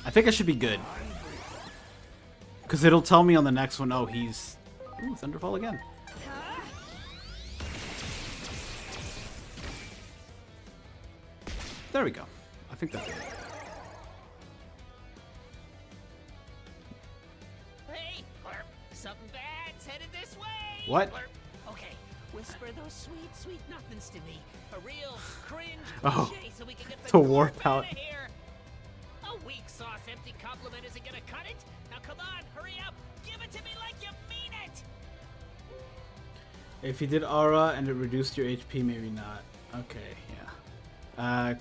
I think I should be good. Because it'll tell me on the next one, oh, he's... Ooh, Thunderfall again. There we go. I think that's it. Hey, Blurp, something bad's headed this way. What? Blurp. Okay, whisper those sweet, sweet nothings to me. A real cringe Oh, cliche so we can get the to warp glorp out. outta here. A weak sauce empty compliment isn't gonna cut it. Now come on, hurry up. Give it to me like you mean it. If you did aura and it reduced your HP, maybe not. Okay, yeah.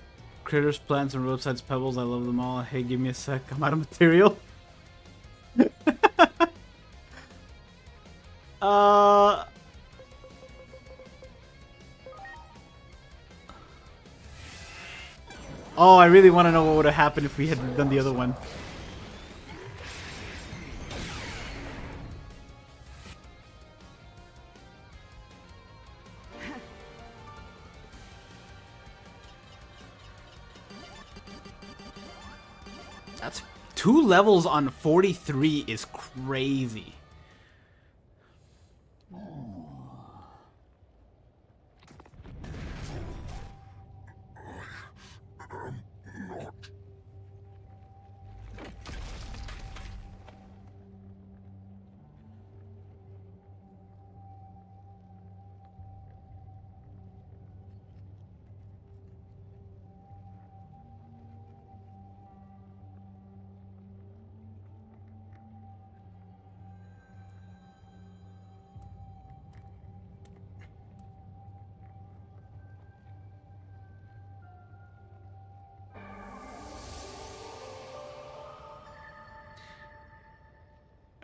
Critters, plants, and roadsides pebbles. I love them all. Hey, give me a sec. I'm out of material. Oh, I really want to know what would have happened if we had done the other one. That's 2 levels on 43 is crazy.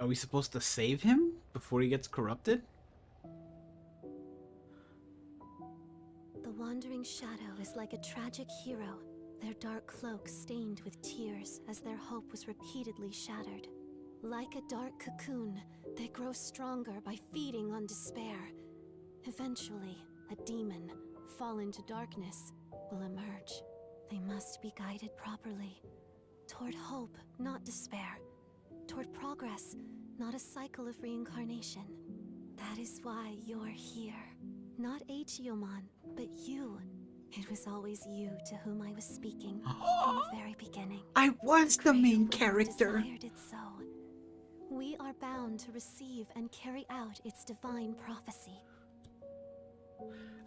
Are we supposed to save him before he gets corrupted? The wandering shadow is like a tragic hero, their dark cloak stained with tears as their hope was repeatedly shattered. Like a dark cocoon, they grow stronger by feeding on despair. Eventually, a demon, fall into darkness, will emerge. They must be guided properly. Toward hope, not despair. Toward progress, not a cycle of reincarnation. That is why you're here. Not Aegeomon, but you. It was always you to whom I was speaking from the very beginning. I was the main Creator character. desired it so. We are bound to receive and carry out its divine prophecy.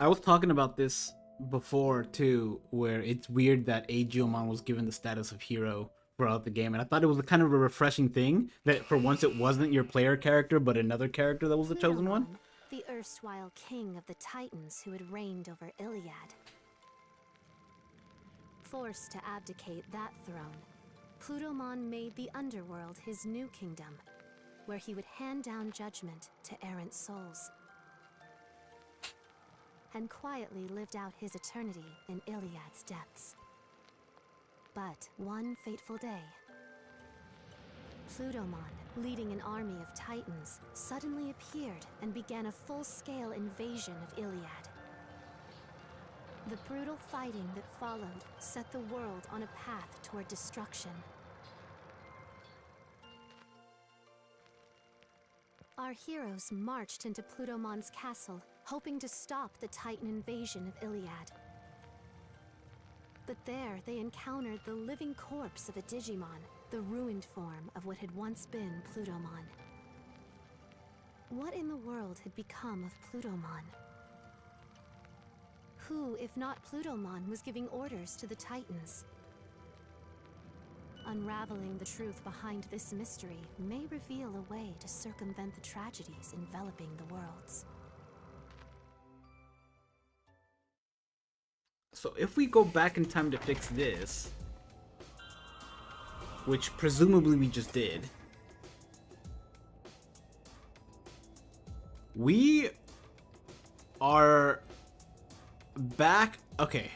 I was talking about this before too, where it's weird that Aegeomon was given the status of hero throughout the game, and I thought it was a kind of a refreshing thing that for once it wasn't your player character, but another character that was the chosen one. Plutomon, the erstwhile king of the Titans who had reigned over Iliad. Forced to abdicate that throne, Plutomon made the underworld his new kingdom, where he would hand down judgment to errant souls, and quietly lived out his eternity in Iliad's depths. But one fateful day, Plutomon, leading an army of Titans, suddenly appeared and began a full-scale invasion of Iliad. The brutal fighting that followed set the world on a path toward destruction. Our heroes marched into Plutomon's castle, hoping to stop the Titan invasion of Iliad. But there they encountered the living corpse of a Digimon, the ruined form of what had once been Plutomon. What in the world had become of Plutomon? Who, if not Plutomon, was giving orders to the Titans? Unraveling the truth behind this mystery may reveal a way to circumvent the tragedies enveloping the worlds. So if we go back in time to fix this, which presumably we just did, we are back. Okay.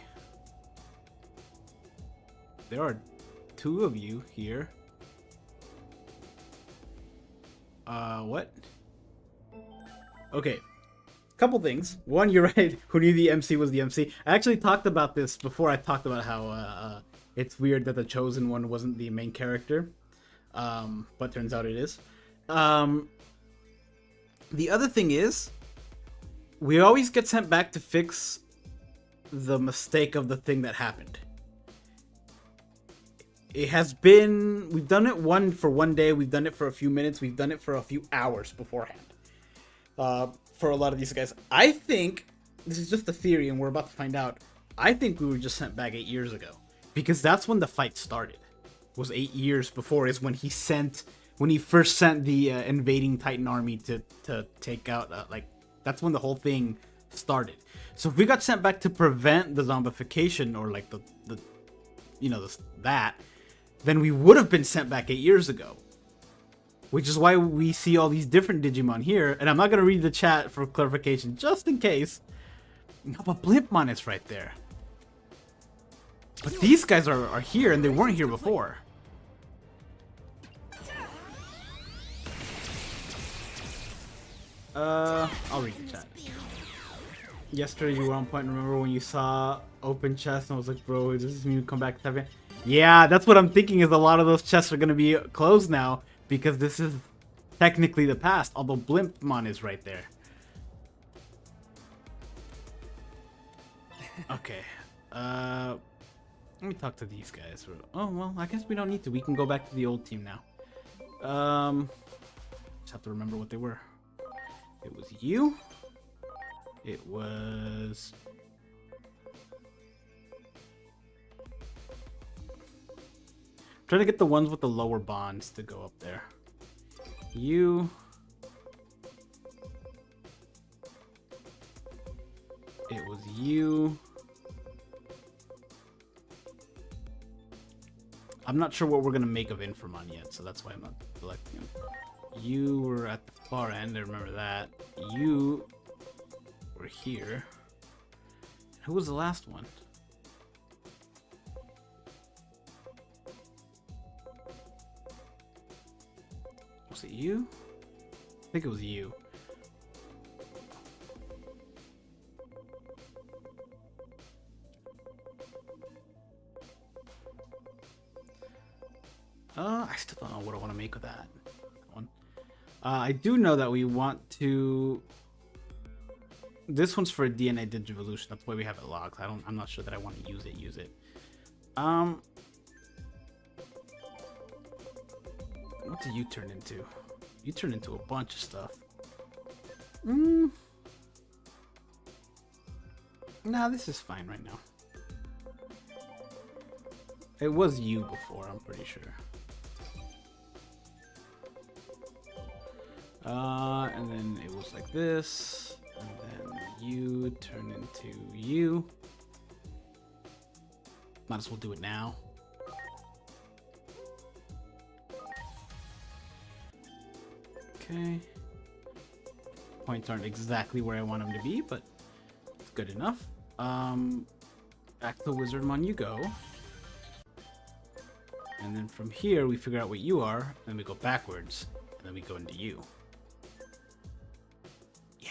There are two of you here. What? Okay. Couple things. One, you're right. Who knew the MC was the MC? I actually talked about this before. I talked about how it's weird that the chosen one wasn't the main character. But turns out it is. The other thing is, we always get sent back to fix the mistake of the thing that happened. It has been, we've done it for one day, we've done it for a few minutes, we've done it for a few hours beforehand. For a lot of these guys, I think, this is just a theory and we're about to find out, I think we were just sent back 8 years ago. Because that's when the fight started. It was 8 years before is when he first sent the invading Titan army to take out, that's when the whole thing started. So if we got sent back to prevent the zombification or like that, then we would have been sent back 8 years ago. Which is why we see all these different Digimon here. And I'm not going to read the chat for clarification, just in case. No, but Blimpmon is right there. But these guys are here, and they weren't here before. I'll read the chat. Yesterday you were on point. Remember when you saw open chest and I was like, bro, does this mean you come back to type? Yeah, that's what I'm thinking, is a lot of those chests are going to be closed now. Because this is technically the past, although Blimpmon is right there. Okay. Let me talk to these guys. Oh, well, I guess we don't need to. We can go back to the old team now. Just have to remember what they were. It was you. It was... Try to get the ones with the lower bonds to go up there. You. It was you. I'm not sure what we're gonna make of Infamon yet, so that's why I'm not selecting him. You were at the far end, I remember that. You were here. Who was the last one? Was it you? I think it was you. I still don't know what I want to make of that one. I do know that we want to. This one's for a DNA Digivolution. That's why we have it locked. I'm not sure that I want to use it. What do you turn into? You turn into a bunch of stuff. Nah, this is fine right now. It was you before, I'm pretty sure. And then it was like this, and then you turn into you. Might as well do it now. Okay. Points aren't exactly where I want them to be, but it's good enough. Back to Wizardmon you go. And then from here, we figure out what you are, then we go backwards, and then we go into you. Yeah,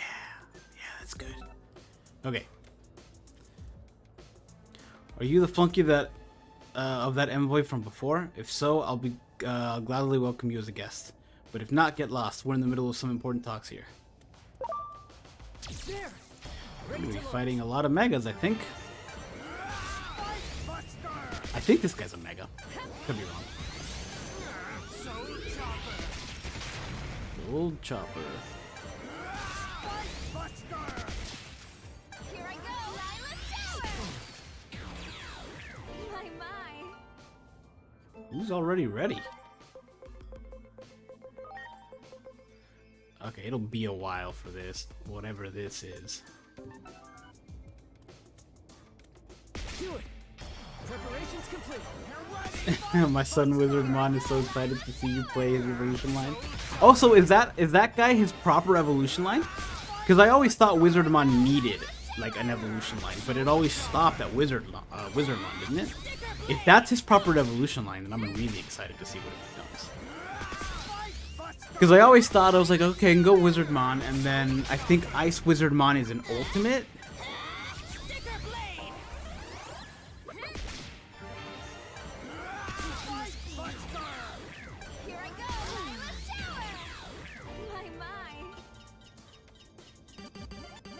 that's good. Okay. Are you the flunky that of that envoy from before? If so, I'll gladly welcome you as a guest. But if not, get lost. We're in the middle of some important talks here. There. We're gonna be fighting a lot of megas, I think. I think this guy's a mega. Could be wrong. Old Chopper. Here I go! My. Who's already ready? Okay, it'll be a while for this, whatever this is. Do it. Preparations complete. You're ready. My son Wizardmon is so excited to see you play his evolution line. Also, is that guy his proper evolution line? Because I always thought Wizardmon needed like an evolution line, but it always stopped at Wizardmon, didn't it? If that's his proper evolution line, then I'm really excited to see what it becomes. Because I always thought, I was like, okay, I can go Wizardmon, and then I think Ice Wizardmon is an ultimate. Here I go! My.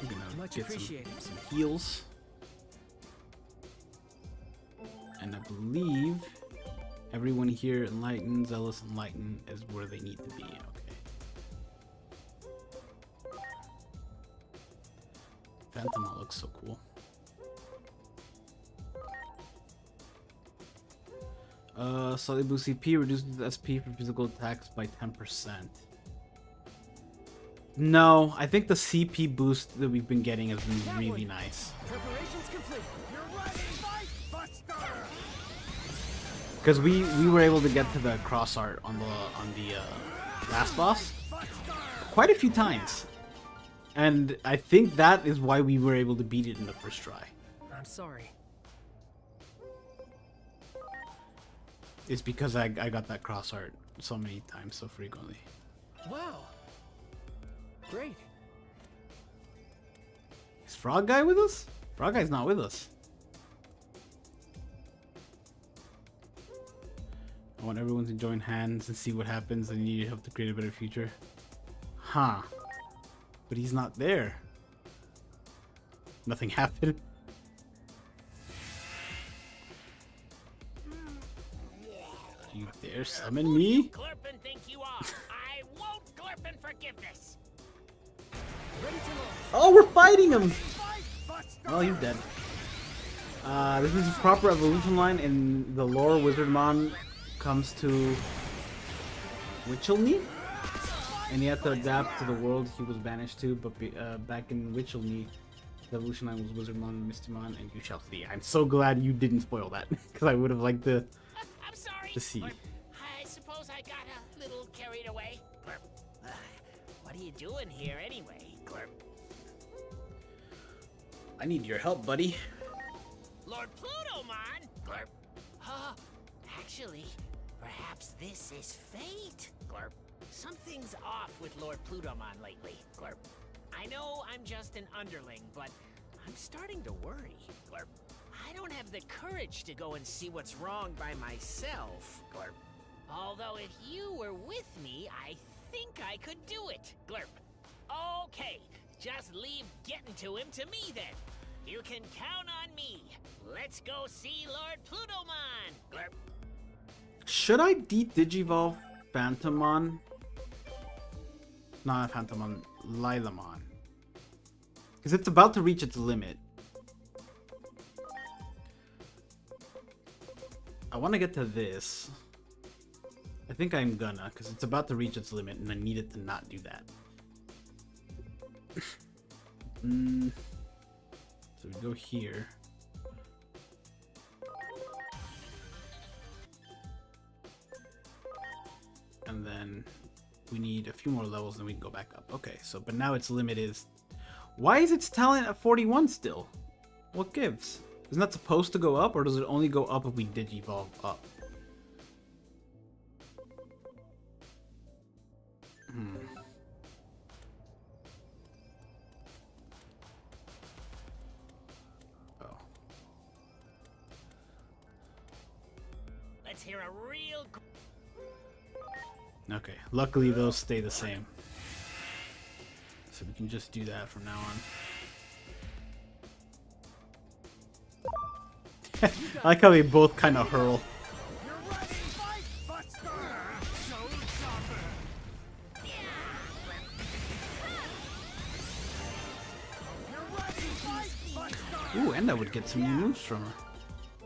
I'm gonna Much get appreciated. some heals. And I believe everyone here enlightened, zealous, enlightened is where they need to be. Okay. Phantom looks so cool. Slightly boost CP, reduces SP for physical attacks by 10%. No, I think the CP boost that we've been getting has been really nice. Preparations complete. You're ready. Fight, Buster. Because we were able to get to the cross art on the last boss quite a few times, and I think that is why we were able to beat it in the first try. I'm sorry. It's because I got that cross art so many times so frequently. Wow. Great. Is Frog Guy with us? Frog Guy's not with us. I want everyone to join hands and see what happens, and you need help to create a better future. Huh. But he's not there. Nothing happened. You dare summon me? Glurpin think you are. I won't Glurpin forgiveness. Ready to launch. Oh, we're fighting him! Fight, Buster. Oh, he's dead. This is his proper evolution line. In the lore, Wizardmon comes to Witchelney, and he had to adapt to the world he was banished to, but back in Witchelney, the evolution line was Wizardmon, Mistymon, and you shall see. I'm so glad you didn't spoil that, because I would have liked to I'm sorry. see. Glurp. I suppose I got a little carried away. Glurp. What are you doing here anyway, Glurp? I need your help, buddy. Lord Plutomon? Glurp. Actually, perhaps this is fate, Glurp. Something's off with Lord Plutomon lately, Glurp. I know I'm just an underling, but I'm starting to worry, Glurp. I don't have the courage to go and see what's wrong by myself, Glurp. Although if you were with me, I think I could do it, Glurp. Okay, just leave getting to him to me then. You can count on me. Let's go see Lord Plutomon, Glurp. Should I de-digivolve Phantomon? Not Phantomon, Lilamon. Because it's about to reach its limit. I want to get to this. I think I'm gonna, because it's about to reach its limit and I need it to not do that. So we go here. And then we need a few more levels, then we can go back up. Okay, so, but now its limit is... Why is its talent at 41 still? What gives? Isn't that supposed to go up, or does it only go up if we digivolve up? Oh. Let's hear a real... Okay, luckily those stay the same. So we can just do that from now on. I like how they both kind of hurl. You're ready, fight, Buster! Showstopper! You're ready, fight, Buster! Ooh, and I would get some new moves from her,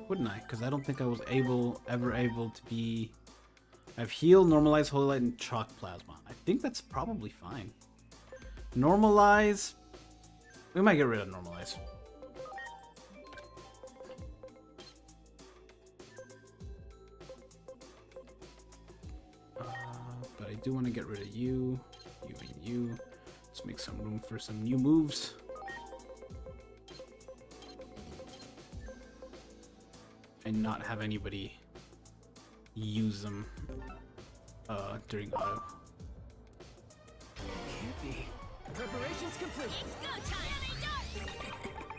wouldn't I? Because I don't think I was ever able to be... I have Heal, Normalize, Holy Light, and Chalk Plasma. I think that's probably fine. Normalize... We might get rid of Normalize. But I do want to get rid of you, you and you. Let's make some room for some new moves. And not have anybody use them during auto. Can't be. Preparations complete.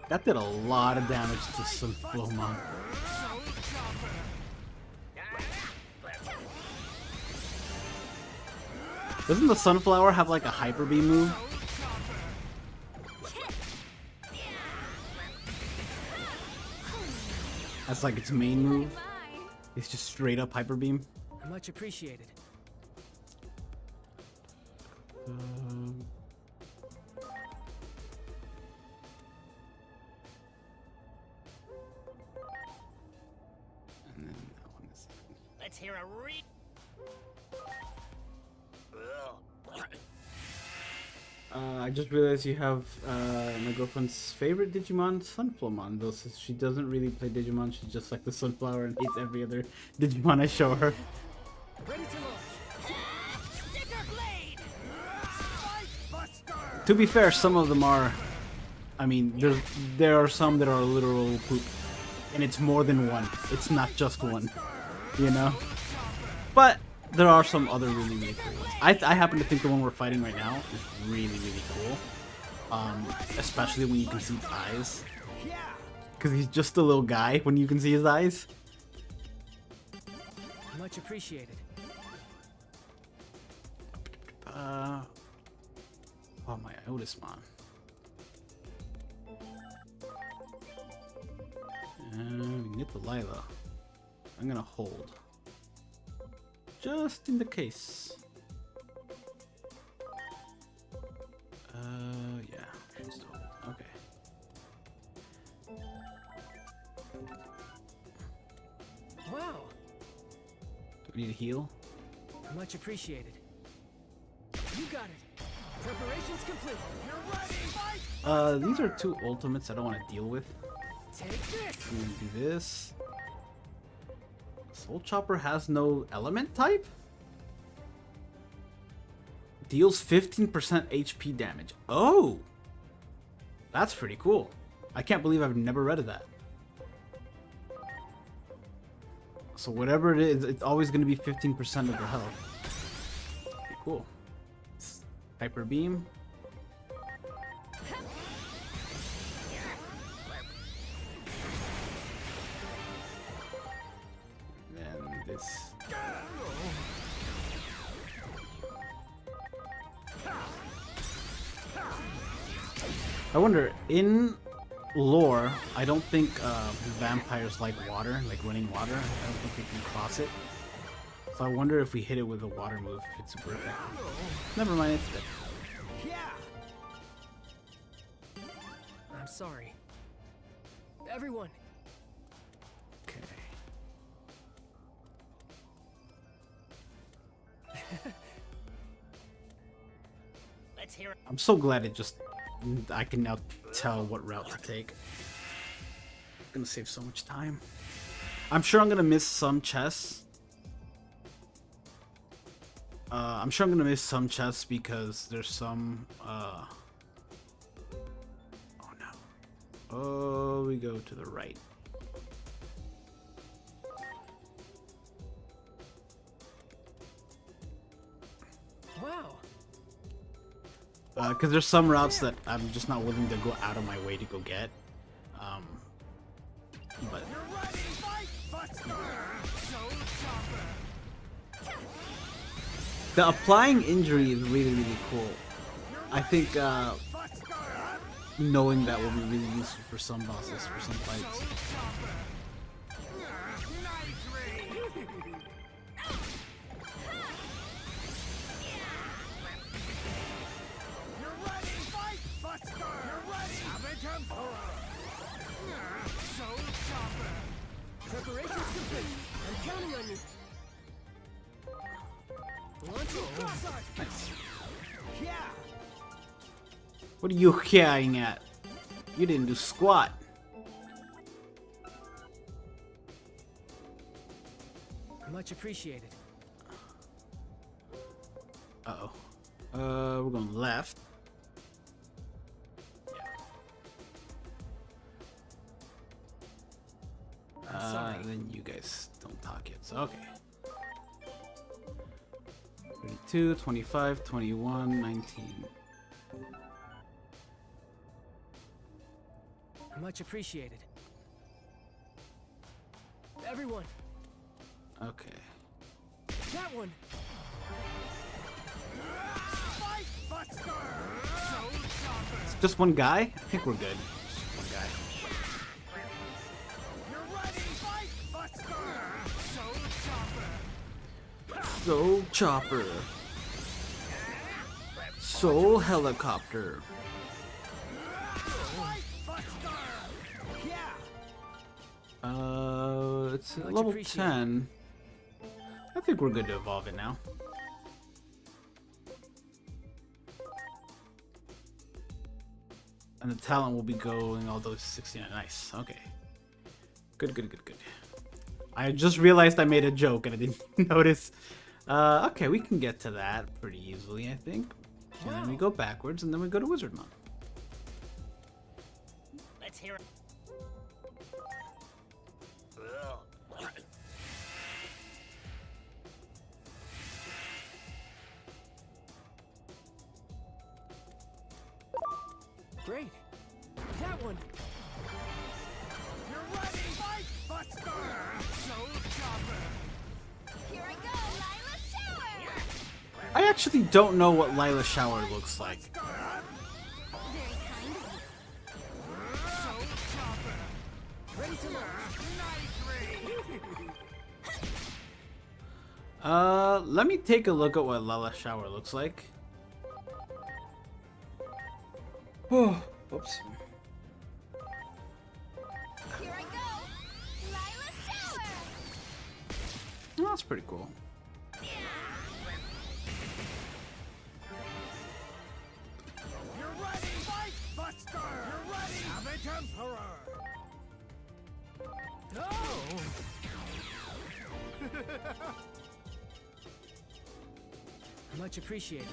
That did a lot of damage to some Flowmon. Doesn't the Sunflower have like a Hyper Beam move? That's like its main move. It's just straight up Hyper Beam. Much appreciated. And then that one is... Let's hear a re... I just realized you have my girlfriend's favorite Digimon, Sunflowmon. Though since she doesn't really play Digimon, she's just like the Sunflower and hates every other Digimon I show her. Ready to launch. Sticker blade! Fight, Buster! To be fair, some of them are... I mean, there are some that are literal poop. And it's more than one. It's not just one. You know? But there are some other really, really cool ones. I happen to think the one we're fighting right now is really, really cool. Especially when you can see his eyes. Yeah. Because he's just a little guy when you can see his eyes. Much appreciated. Oh, my Otismon. We can get the Lila. I'm gonna hold. Just in the case. Yeah. Just hold. Okay. Wow. Do we need a heal? Much appreciated. You got it. Preparations complete. You're ready, fight. These are two ultimates I don't want to deal with. Take this. I'm gonna do this. Soul Chopper has no element type? Deals 15% HP damage. Oh! That's pretty cool. I can't believe I've never read of that. So whatever it is, it's always going to be 15% of the health. Pretty cool. Hyper Beam. Then this. I wonder, in lore, I don't think vampires like water, like running water. I don't think they can cross it. So I wonder if we hit it with a water move, if it's super effective. Never mind, it's dead. Yeah. I'm sorry. Everyone. Okay. Let's hear it. I'm so glad I can now tell what route to take. It's gonna save so much time. I'm sure I'm gonna miss some chests. I'm sure I'm gonna miss some chests because there's some, oh no. Oh, we go to the right. Wow. Because there's some routes that I'm just not willing to go out of my way to go get. But You're ready, fight, Buster! Show chopper. the applying injury is really, really cool. I think Buster! knowing that will be really useful for some bosses, for some fights. Night raid! You're ready, fight, Buster! You're ready! Savage Emperor! Show chopper! Preparations complete. I'm counting on you. Launching cross-arch! Nice. Yeah! What are you carrying at? You didn't do squat. Much appreciated. Uh-oh. We're going left. sorry. Then you guys don't talk yet, so okay. 32, 25, 21, 19. Much appreciated. Everyone, Okay. that one. Fight, Buster! Show chopper. Just one guy? I think we're good. Just one guy. You're ready, fight, Buster! Show chopper. Soul Chopper. Soul Helicopter. Fight, Buster! Yeah! It's at Much level appreciated. 10. I think we're good to evolve it now. And the talent will be going all those 69. Nice. Okay. Good, good, good, good. I just realized I made a joke and I didn't notice. Okay, we can get to that pretty easily, I think. And then we go backwards and then we go to Wizardmon. Let's hear it. Great. That one. You're ready, fight, Buster! Show chopper. Here I go, Lila Shower! I actually don't know what Lila Shower looks like. Very kind of you. Show chopper. Ready to launch. Night raid. Let me take a look at what Lila Shower looks like. Oh, oops. Here I go, Lila Shower! Oh, that's pretty cool. You're ready, fight, Buster! You're ready, Savage Emperor! No! Much appreciated.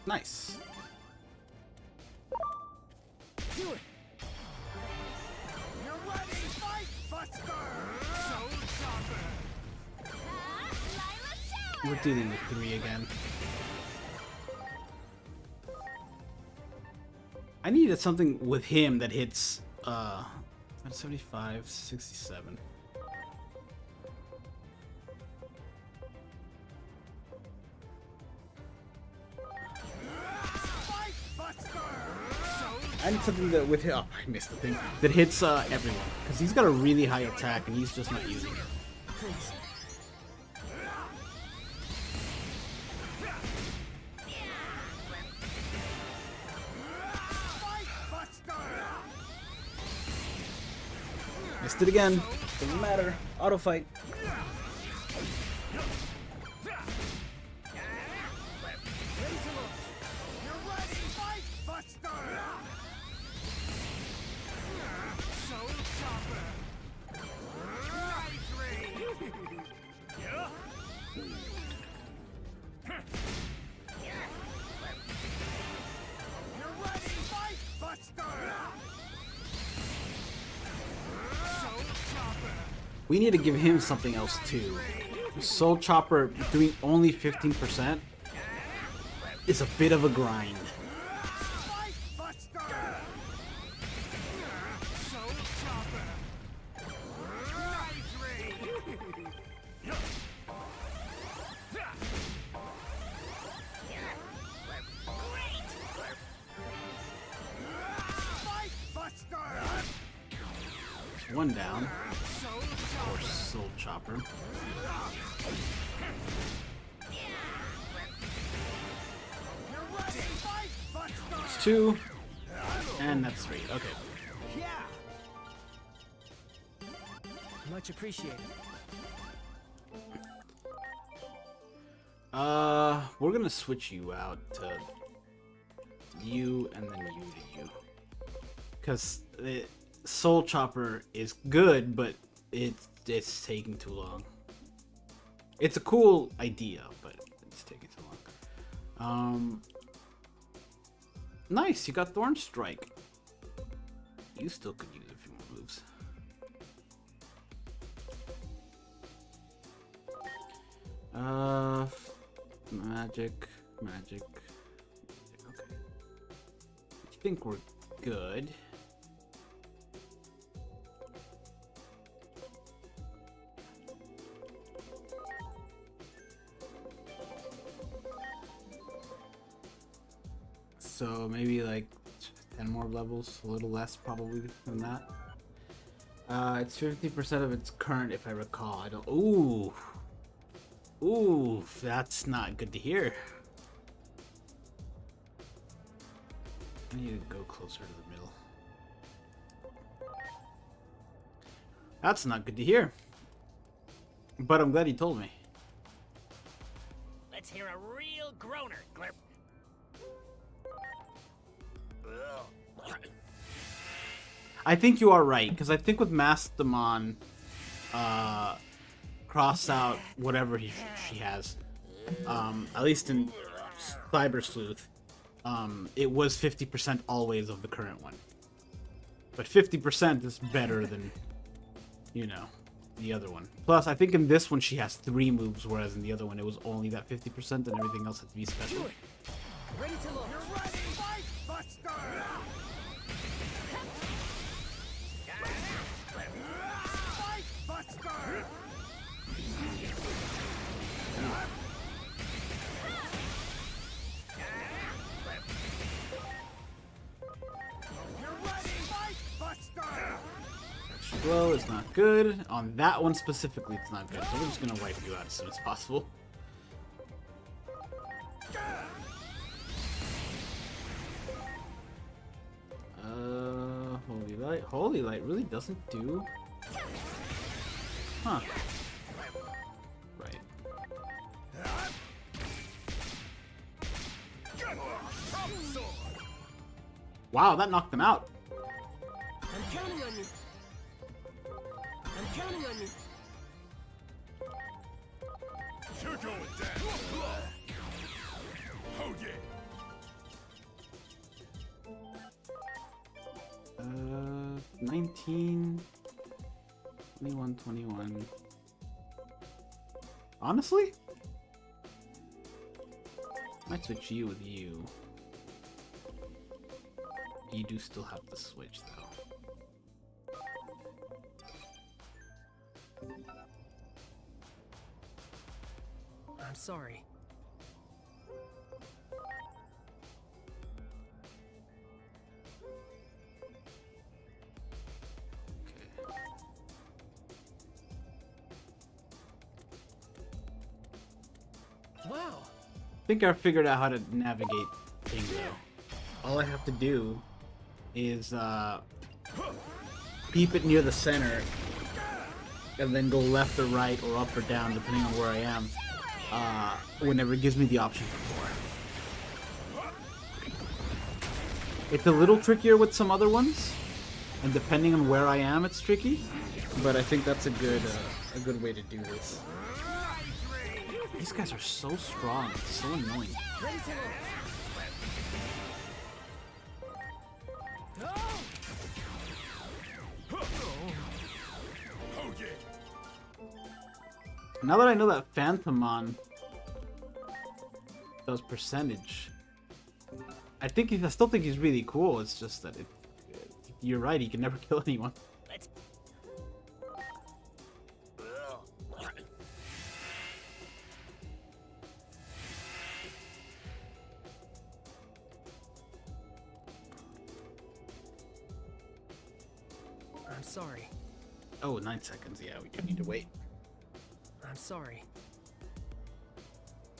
Nice. Do it! You're ready, fight, Buster! Show chopper! Lila Shower! We're dealing with 3 again. I needed something with him that hits 75, 67. Fight, Buster! Show I need something that with oh, I missed the thing that hits everyone because he's got a really high attack and he's just not using it. Please. Missed it again. Doesn't matter. Auto fight. We need to give him something else too. Soul Chopper doing only 15% is a bit of a grind. One down. Or Soul Chopper. That's 2. And that's 3. Okay. Yeah. Much appreciated. We're gonna switch you out to you and then you to you. Because Soul Chopper is good, but it's taking too long. It's a cool idea, but it's taking too long. Nice, you got Thorn Strike. You still could use a few more moves. Magic. Okay. I think we're good. So maybe like 10 more levels, a little less probably than that. It's 50% of its current, if I recall. I don't. Ooh, that's not good to hear. I need to go closer to the middle. That's not good to hear. But I'm glad you told me. Let's hear a real groaner, Glurp. I think you are right, because I think with Mastamon, cross out whatever she has. At least in Cyber Sleuth, it was 50% always of the current one. But 50% is better than, you know, the other one. Plus, I think in this one she has 3 moves, whereas in the other one it was only that 50% and everything else had to be special. Ready to launch. You're ready, fight, Buster! Fight, Buster! You're ready, fight, Buster! Blow is not good. On that one specifically, it's not good. So we're just gonna wipe you out as soon as possible. Holy Light. Holy Light really doesn't do. Huh. Right. Wow, that knocked them out. I'm counting on you. I'm counting on you. You're going down. Oh yeah. 19, 21, 21. Honestly, might switch you with you. You do still have the switch though. I'm sorry. Wow. I think I figured out how to navigate things though. All I have to do is keep it near the center and then go left or right or up or down depending on where I am whenever it gives me the option for. It's a little trickier with some other ones, and depending on where I am, it's tricky. But I think that's a good way to do this. These guys are so strong. It's so annoying. Ready to launch. Go! Oh yeah. Now that I know that Phantomon does percentage, I still think he's really cool. It's just that you're right. He can never kill anyone. Let's. I'm sorry. Oh, 9 seconds. Yeah, we do need to wait. I'm sorry.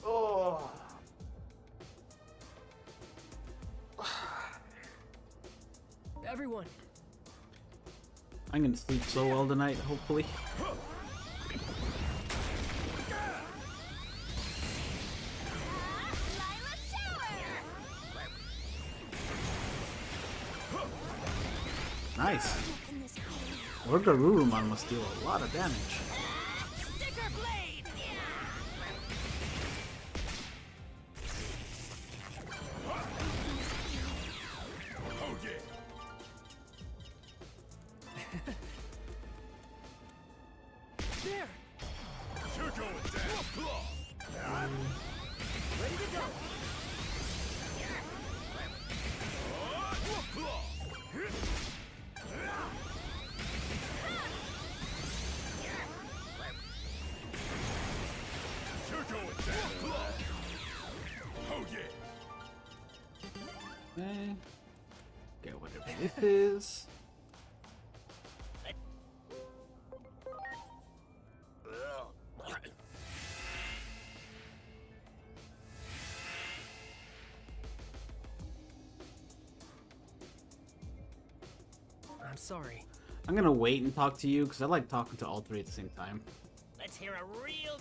Oh. Everyone. I'm gonna sleep so well tonight, hopefully. Nice. Or Garurumon must deal a lot of damage. Sticker blade. Oh yeah. There. You're going down. Ready to go. You're going down. Oh yeah. Okay. Get whatever this is. I'm sorry. I'm gonna wait and talk to you because I like talking to all three at the same time. Let's hear a real.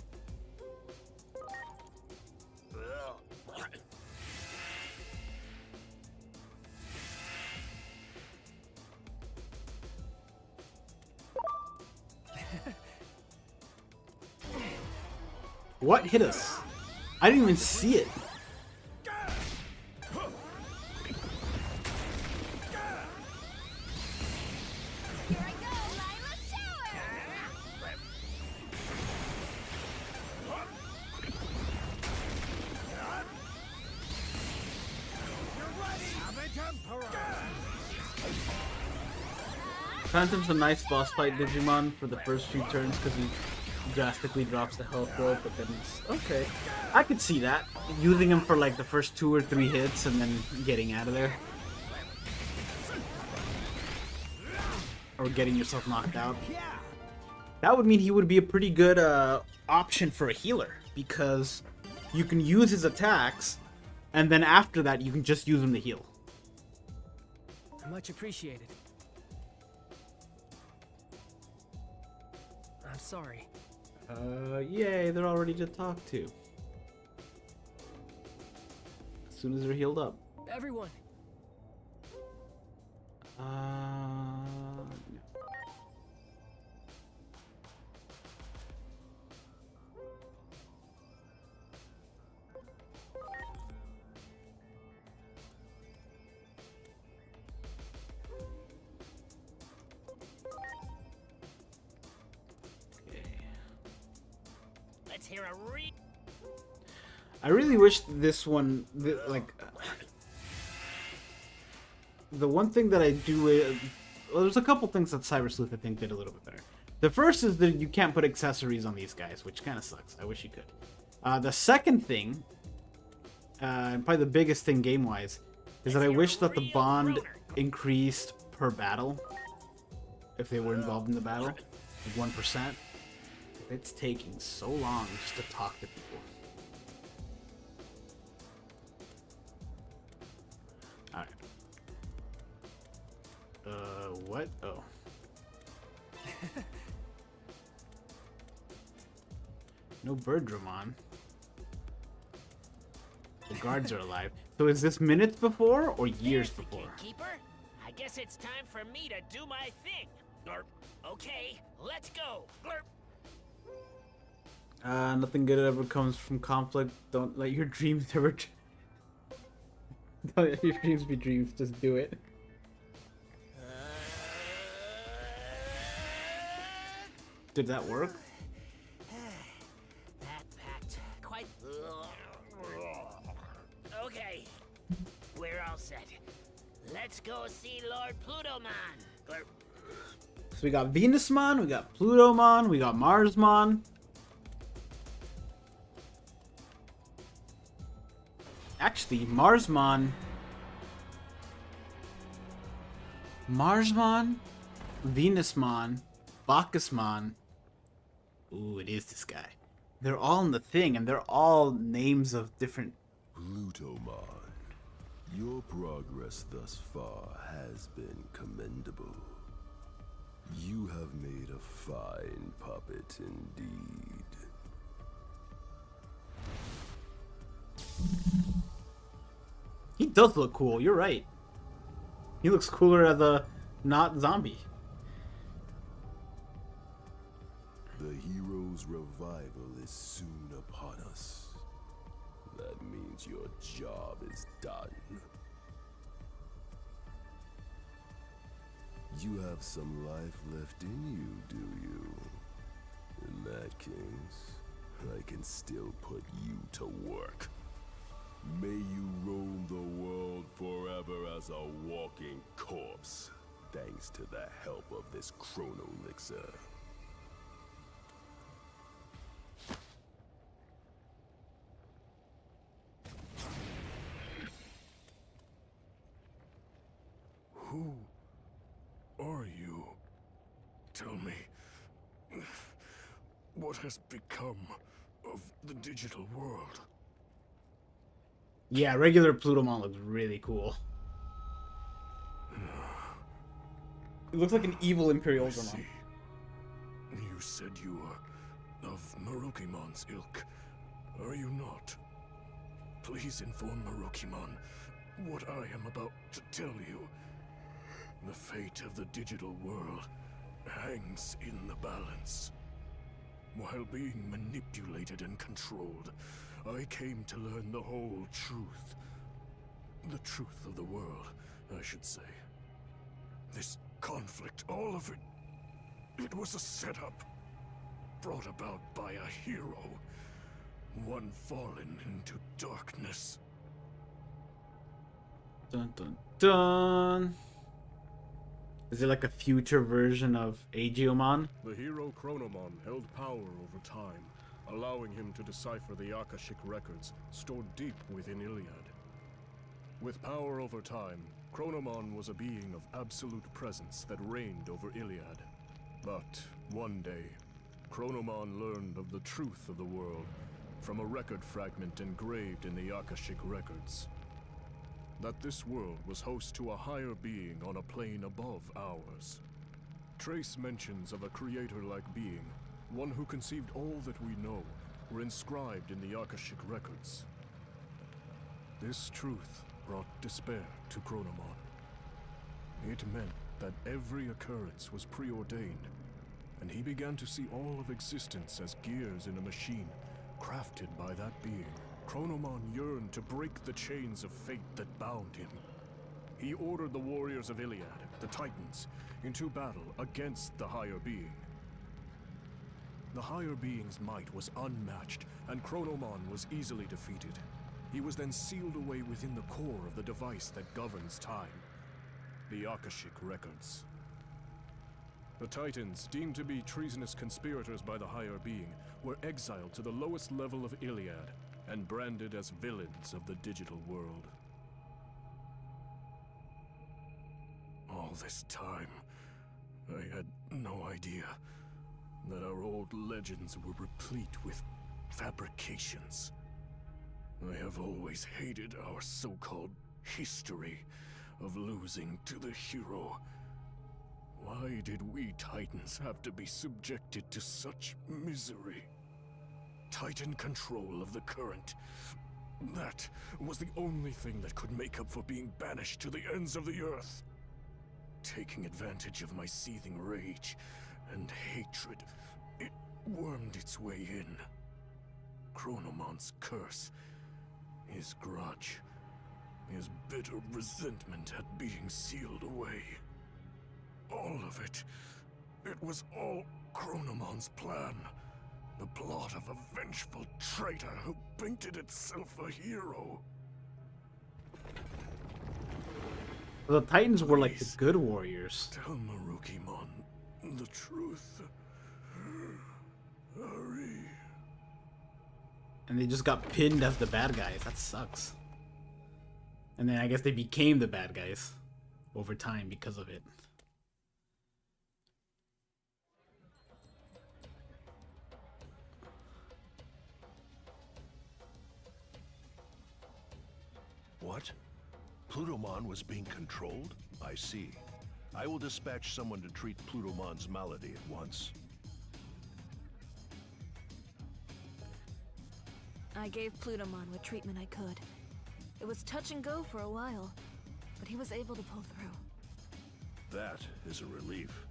What hit us? I didn't even see it. Here I go, Lila Shower! Phantom's a nice boss fight Digimon for the first few turns because he drastically drops the health roll, but then it's okay. I could see that. Using him for like the first 2 or 3 hits and then getting out of there. Or getting yourself knocked out. That would mean he would be a pretty good option for a healer because you can use his attacks and then after that you can just use him to heal. Much appreciated. I'm sorry. Yay, they're all ready to talk to. As soon as they're healed up. Everyone. No. Let's hear a re. I really wish this one, the one thing that I do, well, there's a couple things that Cyber Sleuth I think did a little bit better. The first is that you can't put accessories on these guys, which kind of sucks. I wish you could. The second thing, and probably the biggest thing game-wise, is that I wish that the bond increased per battle. If they were involved in the battle, like 1%. It's taking so long just to talk to people. Alright. What? Oh. No Birdramon. The guards are alive. So is this minutes before or years There's the before? gatekeeper. I guess it's time for me to do my thing. Glurp. Okay, let's go. Glurp. Nothing good ever comes from conflict. Don't let your dreams ever. Don't let your dreams be dreams. Just do it. Did that work? That packed quite. Okay, we're all set. Let's go see Lord Plutomon. Glurp. So we got Venusmon, we got Plutomon, we got Marsmon. Actually, Marsmon, Venusmon, Bacchusmon. Ooh, it is this guy. They're all in the thing, and they're all names of different. Plutomon, your progress thus far has been commendable. You have made a fine puppet indeed. He does look cool. You're right. He looks cooler as a not zombie. The hero's revival is soon upon us. That means your job is done. You have some life left in you, do you? In that case, I can still put you to work. May you roam the world forever as a walking corpse, thanks to the help of this chrono elixir. Who are you? Tell me, what has become of the digital world? Yeah, regular Plutomon looks really cool. It looks like an evil Imperial I Dramon. see. You said you were of Marukimon's ilk, are you not? Please inform Marukimon what I am about to tell you. The fate of the digital world hangs in the balance. While being manipulated and controlled, I came to learn the whole truth. The truth of the world, I should say. This conflict, all of it, it was a setup. Brought about by a hero. One fallen into darkness. Dun dun dun. Is it like a future version of Aegeomon? The hero Chronomon held power over time, allowing him to decipher the Akashic records stored deep within Iliad. With power over time, Chronomon was a being of absolute presence that reigned over Iliad. But one day, Chronomon learned of the truth of the world from a record fragment engraved in the Akashic records. That this world was host to a higher being on a plane above ours. Trace mentions of a creator-like being, one who conceived all that we know, were inscribed in the Akashic records. This truth brought despair to Chronomon. It meant that every occurrence was preordained, and he began to see all of existence as gears in a machine, crafted by that being. Chronomon yearned to break the chains of fate that bound him. He ordered the warriors of Iliad, the Titans, into battle against the higher being. The higher being's might was unmatched, and Chronomon was easily defeated. He was then sealed away within the core of the device that governs time, the Akashic records. The Titans, deemed to be treasonous conspirators by the higher being, were exiled to the lowest level of Iliad and branded as villains of the digital world. All this time, I had no idea that our old legends were replete with fabrications. I have always hated our so-called history, of losing to the hero. Why did we Titans have to be subjected to such misery? Titan control of the current. That was the only thing that could make up for being banished to the ends of the earth. Taking advantage of my seething rage and hatred, it wormed its way in. Chronomon's curse, his grudge, his bitter resentment at being sealed away. All of it. It was all Chronomon's plan. The plot of a vengeful traitor who painted itself a hero. The Titans were like the Please, good warriors. tell Marukimon the truth. Hurry. And they just got pinned as the bad guys. That sucks. And then I guess they became the bad guys over time because of it. What? Plutomon was being controlled? I see. I will dispatch someone to treat Plutomon's malady at once. I gave Plutomon what treatment I could. It was touch and go for a while, but he was able to pull through. That is a relief.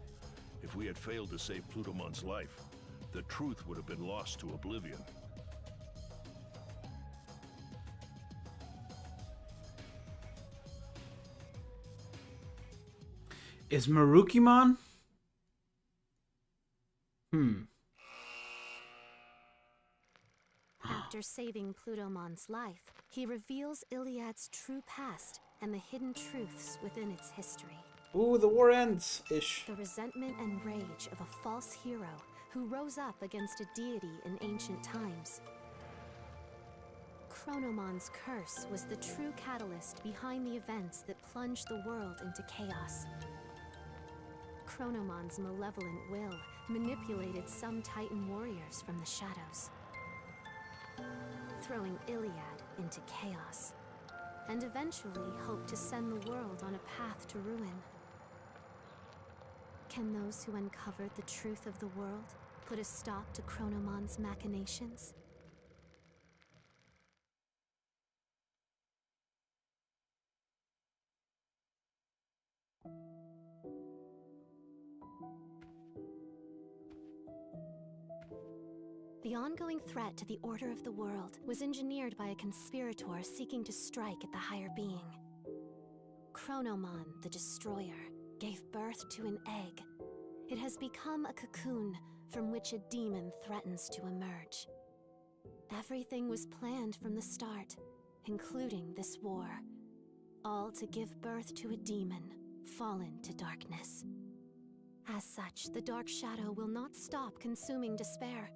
If we had failed to save Plutomon's life, the truth would have been lost to oblivion. Is Marukimon? After saving Plutomon's life, he reveals Iliad's true past and the hidden truths within its history. Ooh, the war ends ish. The resentment and rage of a false hero who rose up against a deity in ancient times. Chronomon's curse was the true catalyst behind the events that plunged the world into chaos. Chronomon's malevolent will manipulated some Titan warriors from the shadows, throwing Iliad into chaos, and eventually hoped to send the world on a path to ruin. Can those who uncovered the truth of the world put a stop to Chronomon's machinations? The ongoing threat to the order of the world was engineered by a conspirator seeking to strike at the higher being. Chronomon, the Destroyer, gave birth to an egg. It has become a cocoon from which a demon threatens to emerge. Everything was planned from the start, including this war. All to give birth to a demon, fallen to darkness. As such, the Dark Shadow will not stop consuming despair.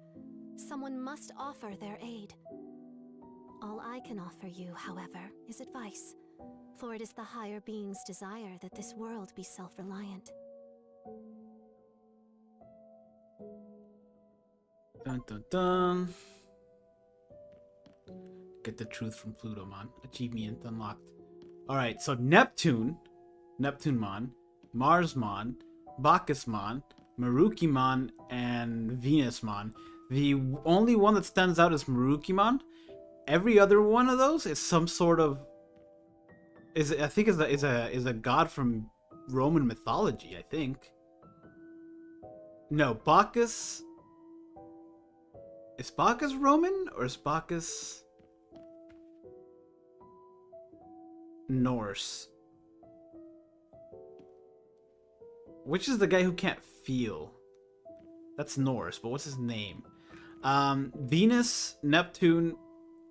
Someone must offer their aid. All I can offer you, however, is advice, for it is the higher being's desire that this world be self-reliant. Dun dun dun. Get the truth from Plutomon. Achievement unlocked. Alright, so Neptunemon, Marsmon, Bacchusmon, Marukimon, and Venusmon. The only one that stands out is Marukimon. Every other one of those is some sort of is a god from Roman mythology, I think. No, Bacchus. Is Bacchus Roman or is Bacchus Norse? Which is the guy who can't feel? That's Norse, but what's his name? Venus, Neptune,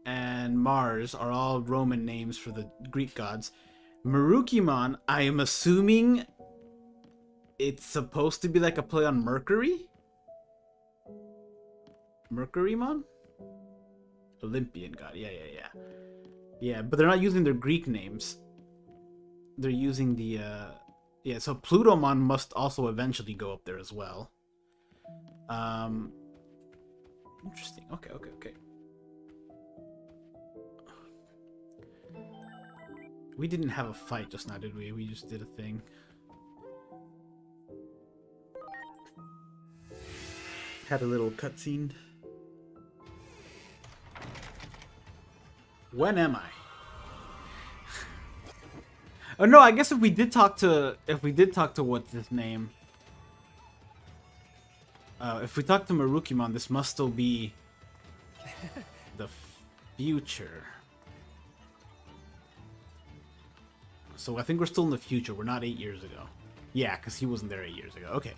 and Mars are all Roman names for the Greek gods. Marukimon, I am assuming it's supposed to be like a play on Mercury? Mercurymon? Olympian god, yeah. Yeah, but they're not using their Greek names. They're using the, yeah, so Plutomon must also eventually go up there as well. Interesting. Okay. We didn't have a fight just now, did we? We just did a thing. Had a little cutscene. When am I? Oh no, I guess if we did talk to what's his name? If we talk to Marukimon, this must still be the future. So I think we're still in the future. We're not 8 years ago. Yeah, because he wasn't there 8 years ago. Okay.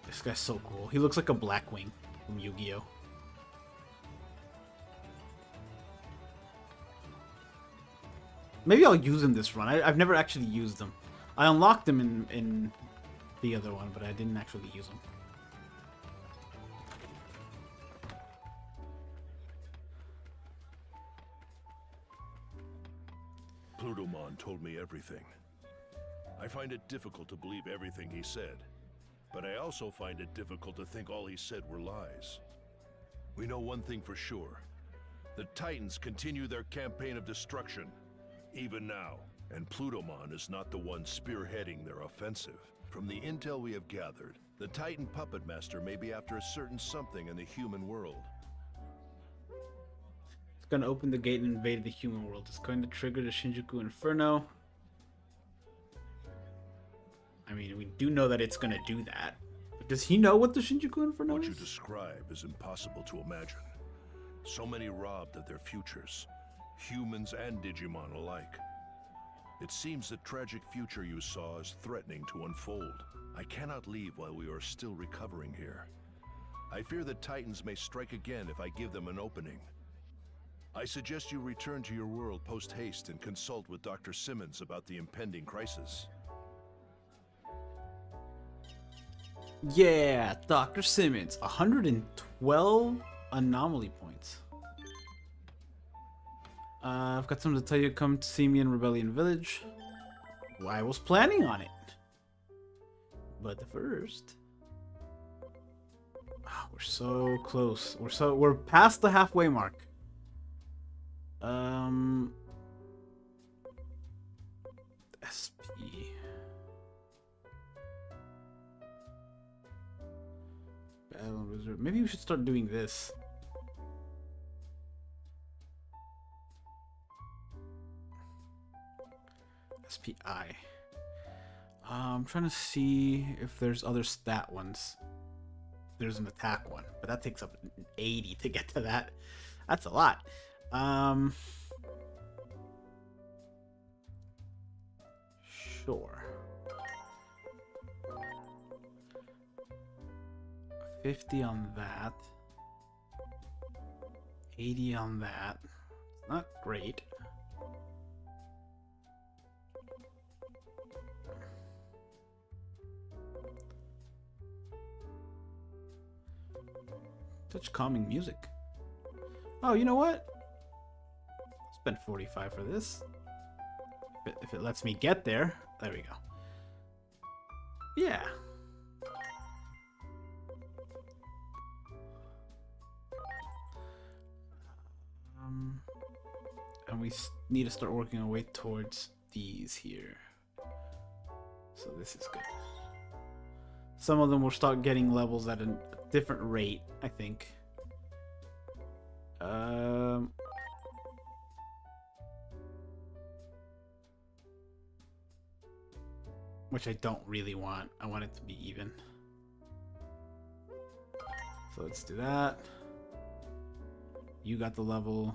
This guy's so cool. He looks like a Blackwing from Yu-Gi-Oh! Maybe I'll use him this run. I've never actually used him. I unlocked him in the other one, but I didn't actually use him. Plutomon told me everything. I find it difficult to believe everything he said, but I also find it difficult to think all he said were lies. We know one thing for sure. The Titans continue their campaign of destruction, even now, and Plutomon is not the one spearheading their offensive. From the intel we have gathered, the Titan Puppet Master may be after a certain something in the human world. It's going to open the gate and invade the human world. It's going to trigger the Shinjuku Inferno. I mean, we do know that it's going to do that. But does he know what the Shinjuku Inferno What is? you describe is impossible to imagine. So many robbed of their futures, humans and Digimon alike. It seems the tragic future you saw is threatening to unfold. I cannot leave while we are still recovering here. I fear the Titans may strike again if I give them an opening. I suggest you return to your world post-haste and consult with Dr. Simmons about the impending crisis. Yeah, Dr. Simmons. 112 anomaly points. I've got something to tell you. Come to see me in Rebellion Village. Well, I was planning on it. But first... Oh, we're so close. We're past the halfway mark. SP. Battle Reserve. Maybe we should start doing this. SPI. I'm trying to see if there's other stat ones. There's an attack one, but that takes up 80 to get to that. That's a lot. Sure. 50 on that. 80 on that. Not great. Such calming music. Oh, you know what? Spend 45 for this. If it lets me get there. There we go. Yeah. And we need to start working our way towards these here. So this is good. Some of them will start getting levels at a different rate, I think. Which I don't really want. I want it to be even. So let's do that. You got the level.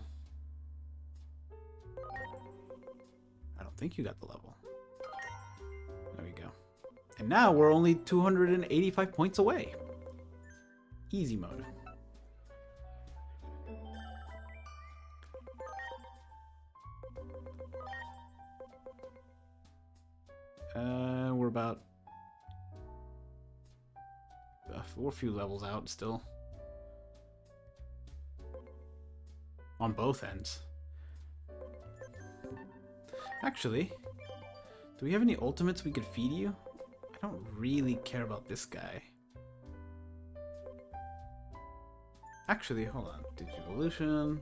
I don't think you got the level. There we go. And now we're only 285 points away. Easy mode. We're about... we're a few levels out still. On both ends. Actually, do we have any ultimates we could feed you? I don't really care about this guy. Actually, hold on. Digivolution.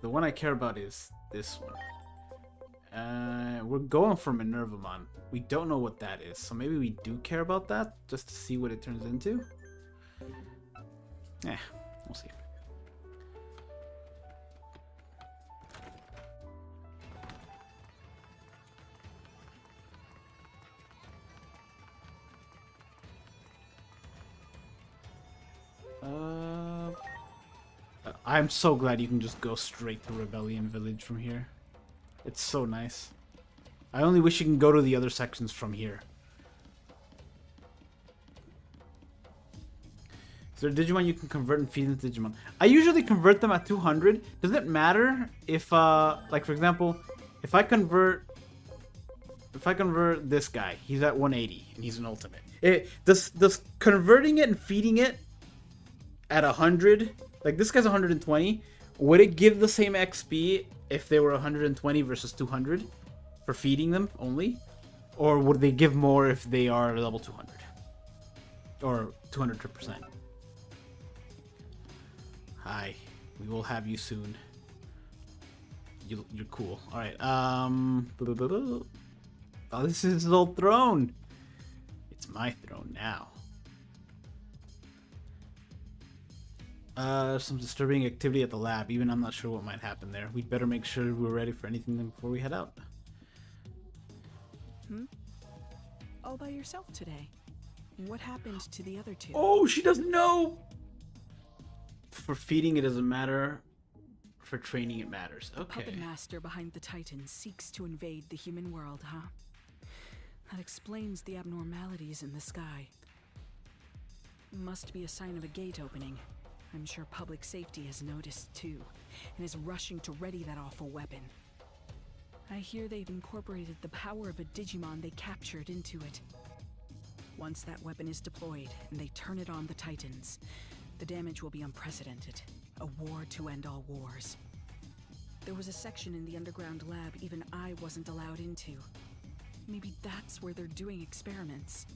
The one I care about is this one. We're going for Minervamon. We don't know what that is, so maybe we do care about that just to see what it turns into. We'll see. I'm so glad you can just go straight to Rebellion Village from here. It's so nice. I only wish you can go to the other sections from here. Is there a Digimon you can convert and feed into Digimon? I usually convert them at 200. Does it matter if, like for example, if I convert this guy, he's at 180 and he's an ultimate. Does converting it and feeding it at 100, like this guy's 120, would it give the same XP if they were 120 versus 200 for feeding them only? Or would they give more if they are level 200? Or 200%? Hi, we will have you soon. You're cool. Alright, oh, this is his old throne. It's my throne now. Some disturbing activity at the lab. Even I'm not sure what might happen there. We'd better make sure we're ready for anything before we head out. All by yourself today. What happened to the other two? Oh, she doesn't know! For feeding, it doesn't matter. For training, it matters. Okay. Puppet Master behind the Titans seeks to invade the human world, huh? That explains the abnormalities in the sky. Must be a sign of a gate opening. I'm sure public safety has noticed too, and is rushing to ready that awful weapon. I hear they've incorporated the power of a Digimon they captured into it. Once that weapon is deployed, and they turn it on the Titans, the damage will be unprecedented. A war to end all wars. There was a section in the underground lab even I wasn't allowed into. Maybe that's where they're doing experiments.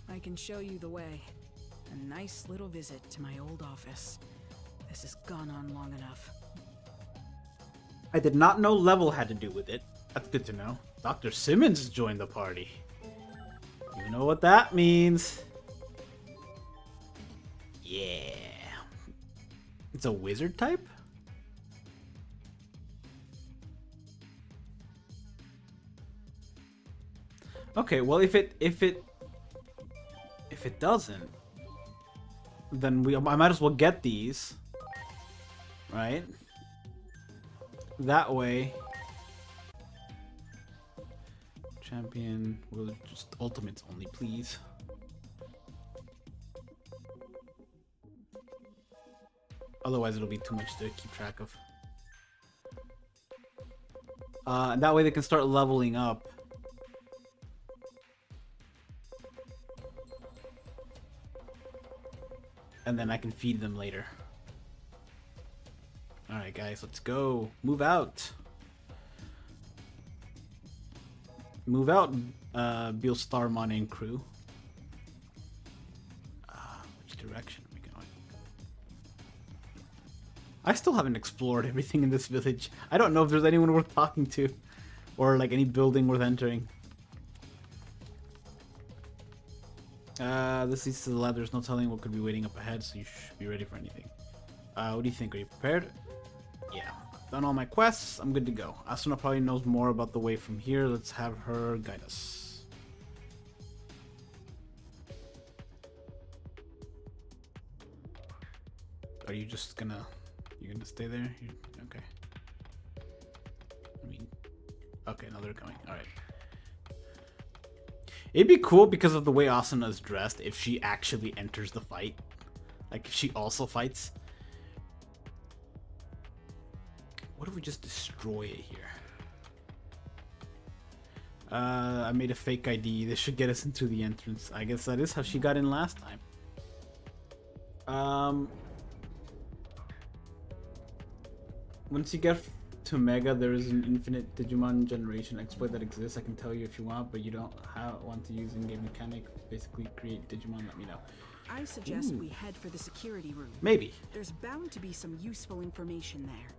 I can show you the way. A nice little visit to my old office. This has gone on long enough. I did not know level had to do with it. That's good to know. Dr. Simmons joined the party. You know what that means. Yeah. It's a wizard type? Okay, well if it doesn't, then I might as well get these, right? That way, champion will just ultimates only, please. Otherwise, it'll be too much to keep track of. And that way they can start leveling up. And then I can feed them later. Alright guys, let's go. Move out. Move out, Beal Starmon and crew. Which direction are we going? I still haven't explored everything in this village. I don't know if there's anyone worth talking to. Or like any building worth entering. This leads to the lab. There's no telling what could be waiting up ahead, so you should be ready for anything. What do you think? Are you prepared? Yeah. Done all my quests. I'm good to go. Asuna probably knows more about the way from here. Let's have her guide us. Are you just gonna... You're gonna stay there? Okay. I mean... Okay, now they're coming. Alright. It'd be cool because of the way Asuna is dressed if she actually enters the fight. Like if she also fights. What if we just destroy it here? I made a fake ID. This should get us into the entrance. I guess that is how she got in last time. Once you get to Mega, there is an infinite Digimon generation exploit that exists. I can tell you if you want, but you don't want to use in-game mechanic. Basically, create Digimon. Let me know. I suggest we head for the security room. Maybe. There's bound to be some useful information there.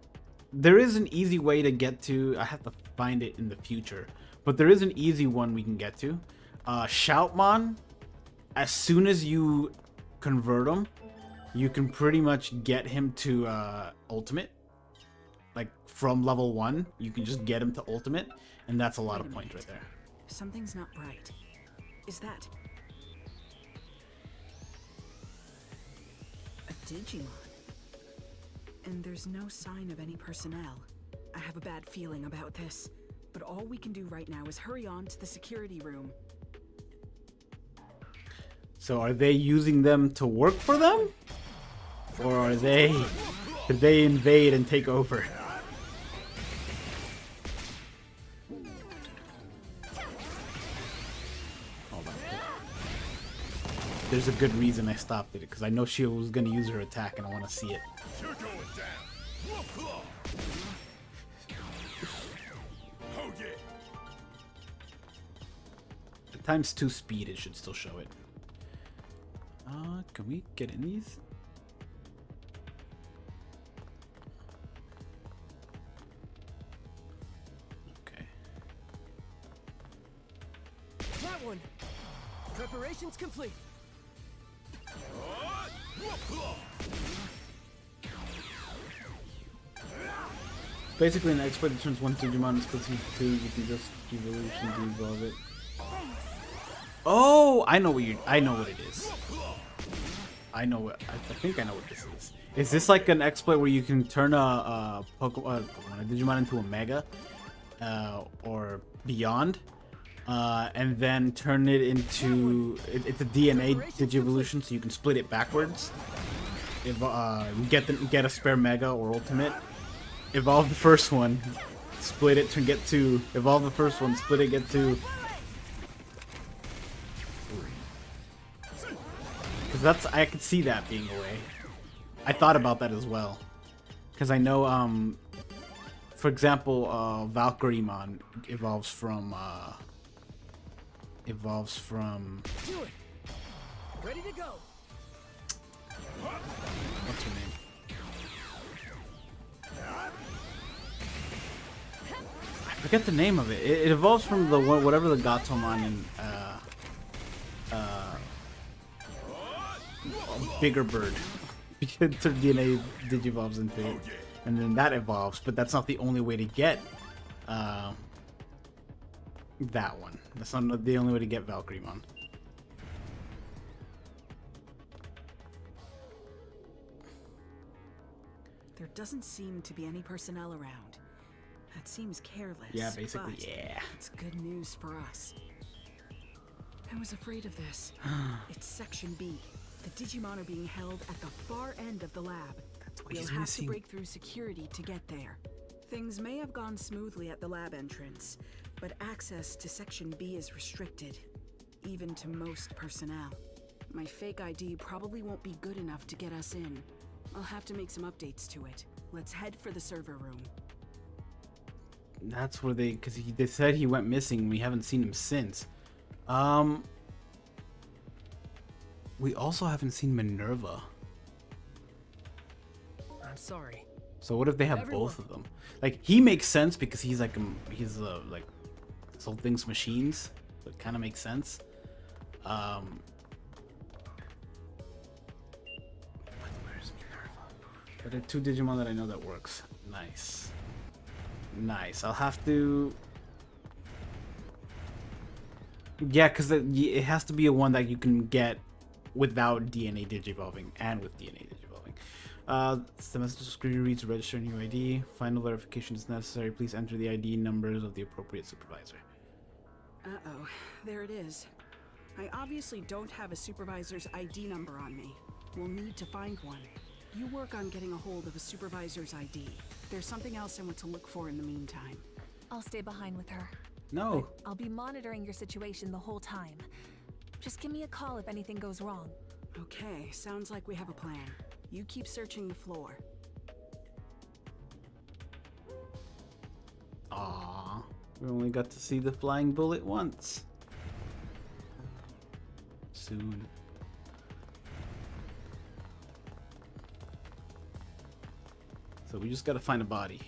there is an easy way to get to. I have to find it in the future, but there is an easy one we can get to. Shoutmon, as soon as you convert him, you can pretty much get him to ultimate. Like from level 1, you can just get him to ultimate, and that's a lot of points right there. Something's not right. Is that a Digimon? And there's no sign of any personnel. I have a bad feeling about this, but all we can do right now is hurry on to the security room. So are they using them to work for them? Or are they... did they invade and take over? Hold on. There's a good reason I stopped it, because I know she was going to use her attack and I want to see it. You're going down. Oh, yeah. At times 2 speed, it should still show it. Can we get in these? Okay. That one. Preparations complete. Basically, an exploit that turns one Digimon into split into 2. You can just evolution to evolve it. Oh, I know what it is. I know what. I think I know what this is. Is this like an exploit where you can turn a Digimon into a Mega, or beyond, and then turn it into it's a DNA Digivolution, so you can split it backwards. If get a spare Mega or Ultimate, evolve the first one, split it to get 2. Evolve the first one, split it, get 2. Because I could see that being a way. I thought about that as well. Because I know, for example, Valkyremon evolves from... Do it. Ready to go. What's her name? I forget the name of it. It evolves from the whatever the Gatomon and bigger bird. Because their DNA digivolves into it, and then that evolves. But that's not the only way to get that one. That's not the only way to get Valkyremon. There doesn't seem to be any personnel around. That seems careless. Yeah, basically, but yeah. It's good news for us. I was afraid of this. It's Section B. The Digimon are being held at the far end of the lab. That's what You'll he's have missing. to break through security to get there. Things may have gone smoothly at the lab entrance, but access to Section B is restricted, even to most personnel. My fake ID probably won't be good enough to get us in. I'll have to make some updates to it. Let's head for the server room. That's where they said he went missing. We haven't seen him since. We also haven't seen Minerva. I'm sorry. So what if they have both of them? Like, he makes sense because he's like like this whole thing's machines. So it kind of makes sense. Where's Minerva? But there are 2 Digimon that I know that works. Nice. Nice. I'll have to... Yeah, because it has to be a one that you can get without DNA digivolving and with DNA digivolving. The message screen reads: register a new ID. Final verification is necessary. Please enter the ID numbers of the appropriate supervisor. Uh-oh, there it is. I obviously don't have a supervisor's ID number on me. We'll need to find one. You work on getting a hold of a supervisor's ID. There's something else I want to look for in the meantime. I'll stay behind with her. No. But I'll be monitoring your situation the whole time. Just give me a call if anything goes wrong. Okay, sounds like we have a plan. You keep searching the floor. Aww. We only got to see the flying bullet once. Soon. So we just gotta find a body.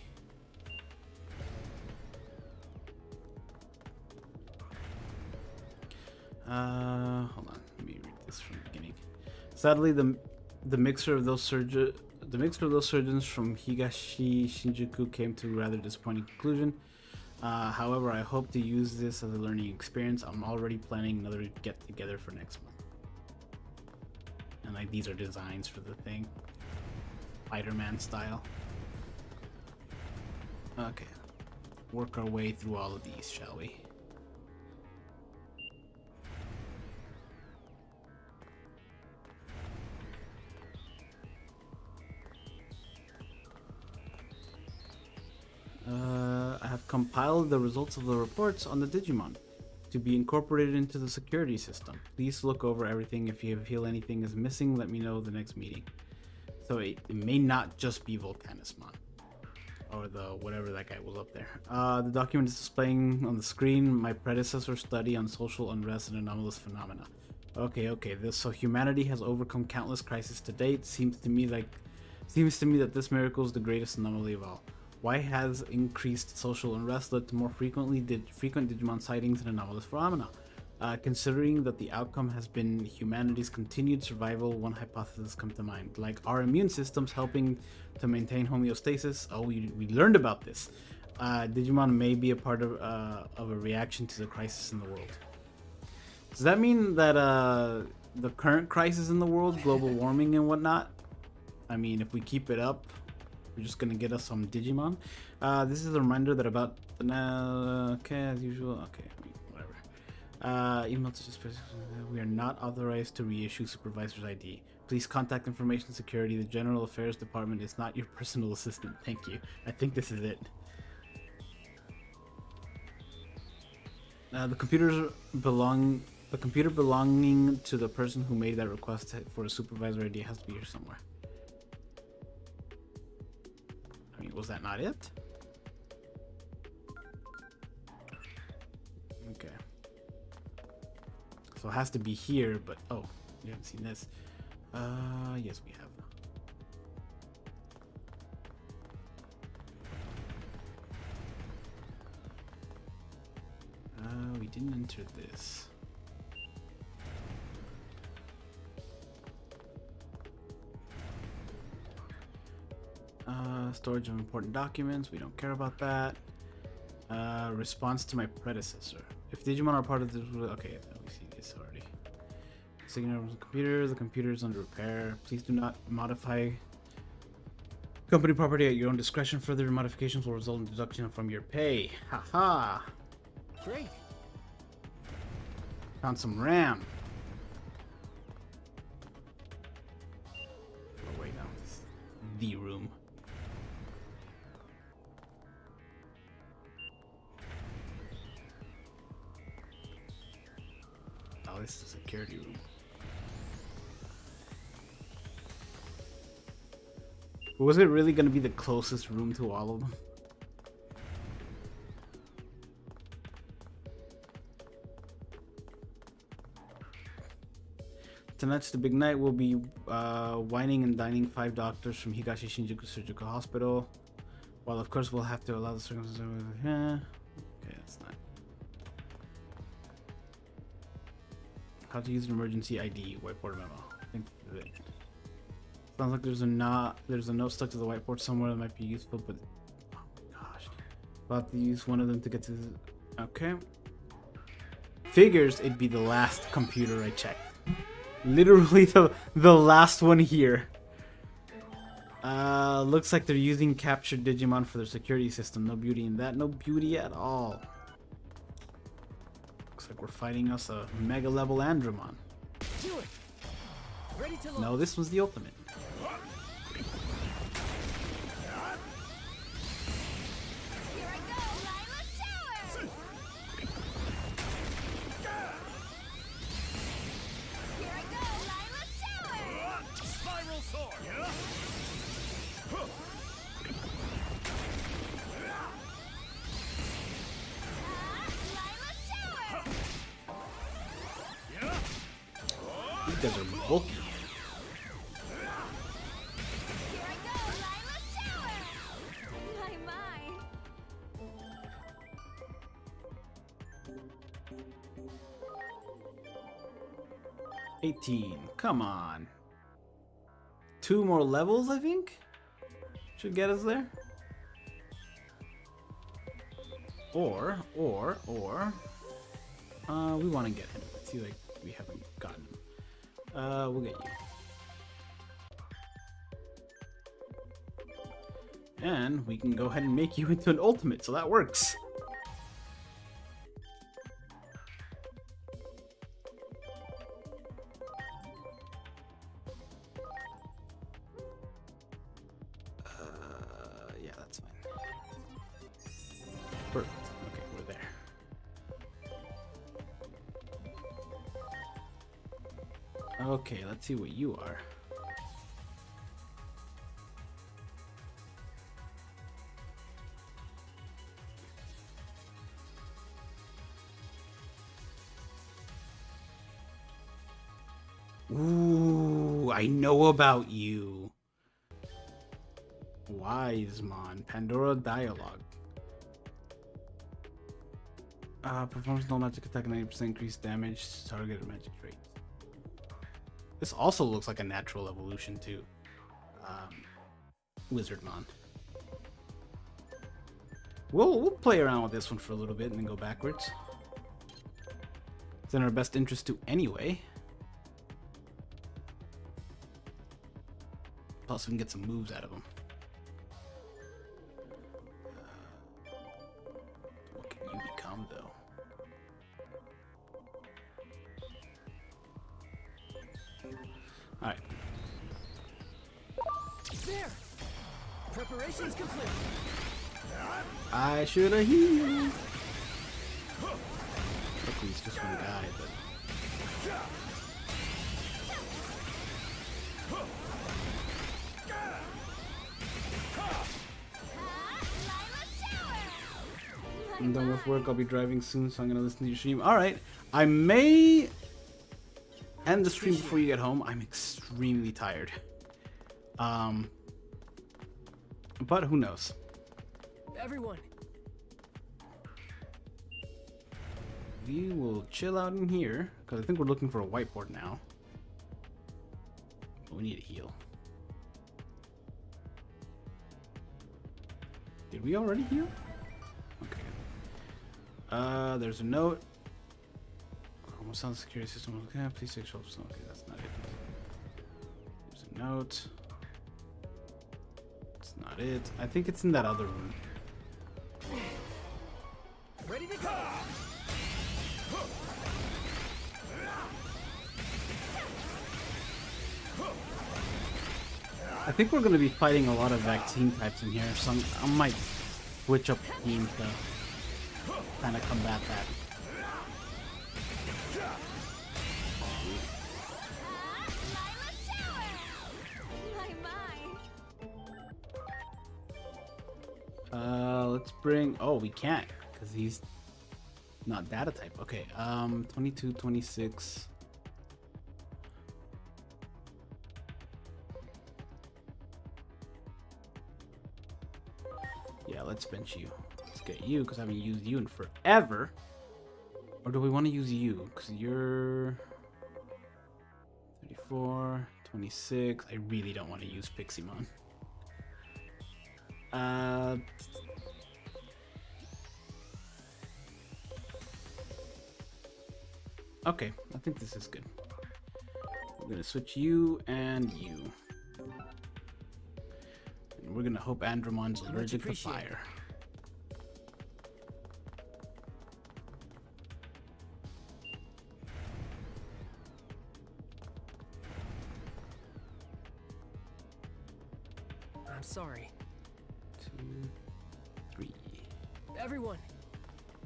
Hold on. Let me read this from the beginning. Sadly, the mixture of those surgeons from Higashi Shinjuku came to a rather disappointing conclusion. However, I hope to use this as a learning experience. I'm already planning another get together for next month. And like these are designs for the thing, Spider-Man style. Okay, work our way through all of these, shall we? I have compiled the results of the reports on the Digimon to be incorporated into the security system. Please look over everything. If you feel anything is missing, let me know the next meeting. So it may not just be Volcanismon, or the whatever that guy was up there. The document is displaying on the screen my predecessor's study on social unrest and anomalous phenomena. Okay. So humanity has overcome countless crises to date. Seems to me that this miracle is the greatest anomaly of all. Why has increased social unrest led to more frequent Digimon sightings and anomalous phenomena? Considering that the outcome has been humanity's continued survival, one hypothesis comes to mind. Like our immune systems helping to maintain homeostasis. Oh, we learned about this. Digimon may be a part of a reaction to the crisis in the world. Does that mean that the current crisis in the world, global warming and whatnot, I mean, if we keep it up, we're just gonna get us some Digimon. This is a reminder that about okay, as usual. Okay, whatever. Email to just we are not authorized to reissue supervisor's ID. Please contact information security. The General Affairs Department is not your personal assistant. Thank you. I think this is it. The computer belonging to the person who made that request for a supervisor ID has to be here somewhere. I mean, was that not it? Okay. So it has to be here, but oh, you haven't seen this. Yes, we have. We didn't enter this. Storage of important documents, we don't care about that. Response to my predecessor. If Digimon are part of this, okay, we see this already. Signal from the computer is under repair. Please do not modify company property at your own discretion. Further modifications will result in deduction from your pay. Haha. Great. Found some RAM. Oh wait, no, this is the room. Oh, this is the security room. Was it really going to be the closest room to all of them? Tonight's the big night. We'll be wining and dining 5 doctors from Higashi Shinjuku Surgical Hospital. While of course we'll have to allow the circumstances. Okay, that's not. How to use an emergency ID whiteboard memo. I think that's it. Sounds like there's a note stuck to the whiteboard somewhere that might be useful, but oh my gosh, about to use one of them to get to the, okay. Figures it'd be the last computer I checked. Literally the last one here. Looks like they're using captured Digimon for their security system. No beauty in that. No beauty at all. Looks like we're fighting us a mega level Andromon. Do it. Ready to No, this was the ultimate. Here I go, Lila's Shower! Here I go, Lila's Shower! Spiral sword. Yeah. Lila's Shower! Yeah. These guys are bulky. Here I go, Lila's Shower! My. 18. Come on. 2 more levels, I think? Should get us there. Or, we want to get him. See, like, we haven't gotten him. We'll get you. And we can go ahead and make you into an ultimate, so that works. Yeah, that's fine. Perfect. Okay, we're there. Okay, let's see what you are. Ooh, I know about you. Wisemon, Pandora Dialogue. Performs no magic attack, 90% increased damage, target magic rate. This also looks like a natural evolution too. Wizardmon. We'll play around with this one for a little bit and then go backwards. It's in our best interest to anyway. Plus we can get some moves out of him. What can you become though? Alright. There! Preparations complete. I should have healed. Luckily it's just one guy, but... I'm done with work, I'll be driving soon, so I'm gonna listen to your stream. Alright, I may end the stream before you get home. I'm extremely tired. But who knows? Everyone, We will chill out in here, because I think we're looking for a whiteboard now. But we need to heal. Did we already heal? Okay. There's a note. Almost sounds security system. Okay, please take shelves. Okay, that's not it. There's a note. It's not it. I think it's in that other room. ready to go! I think we're going to be fighting a lot of vaccine types in here, so I might switch up teams to kind of combat that. Let's bring... Oh, we can't, because he's not data type. Okay, 22, 26... Yeah, let's bench you. Let's get you, because I haven't used you in forever. Or do we want to use you? Because you're... 34, 26. I really don't want to use Piximon. Okay, I think this is good. We're going to switch you and you. We're gonna hope Andromon's allergic to fire. I'm sorry. 2, 3. Everyone!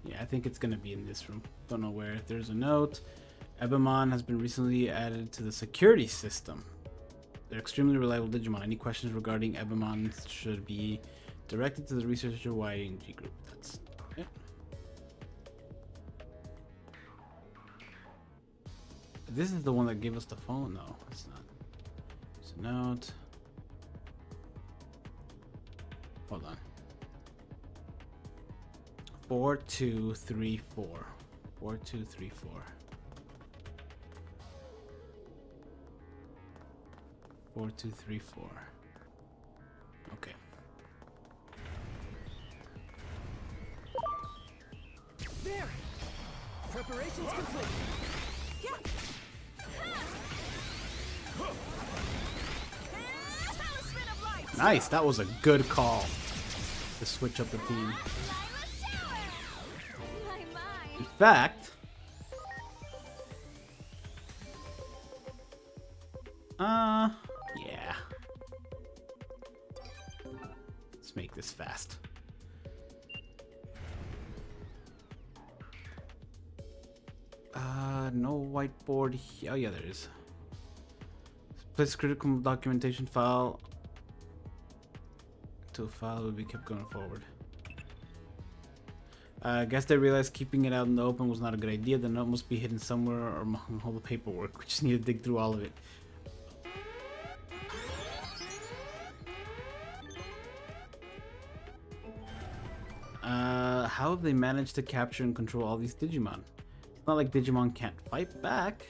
Yeah, I think it's gonna be in this room. Don't know where. There's a note. Ebamon has been recently added to the security system. They're extremely reliable Digimon. Any questions regarding Ebamon should be directed to the researcher YNG group. That's it. This is the one that gave us the phone? No, it's not. It's a note. Hold on. 4234. 4234. 4, 2, 3, 4. Okay. There! Preparations complete. Nice, that was a good call to switch up the team. In fact, yeah. Let's make this fast. No whiteboard here. Oh yeah, there is. Place critical documentation file to a file will be kept going forward. I guess they realized keeping it out in the open was not a good idea. The note must be hidden somewhere or among all the paperwork. We just need to dig through all of it. How have they managed to capture and control all these Digimon? It's not like Digimon can't fight back. 2,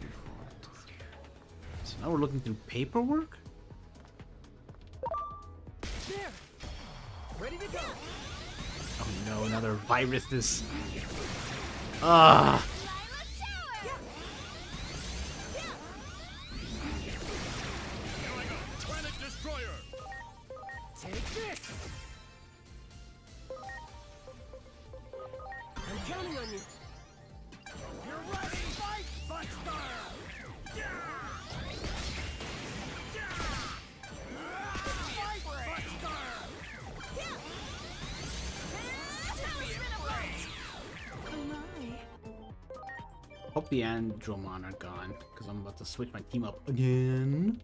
3, 4, 2, 3. So now we're looking through paperwork? There! Ready to go! Oh no, another virus this. Ah! Planet Destroyer! Take this! I'm counting on you! You're ready! Fight, Buster! Hope the Andromon are gone, because I'm about to switch my team up again.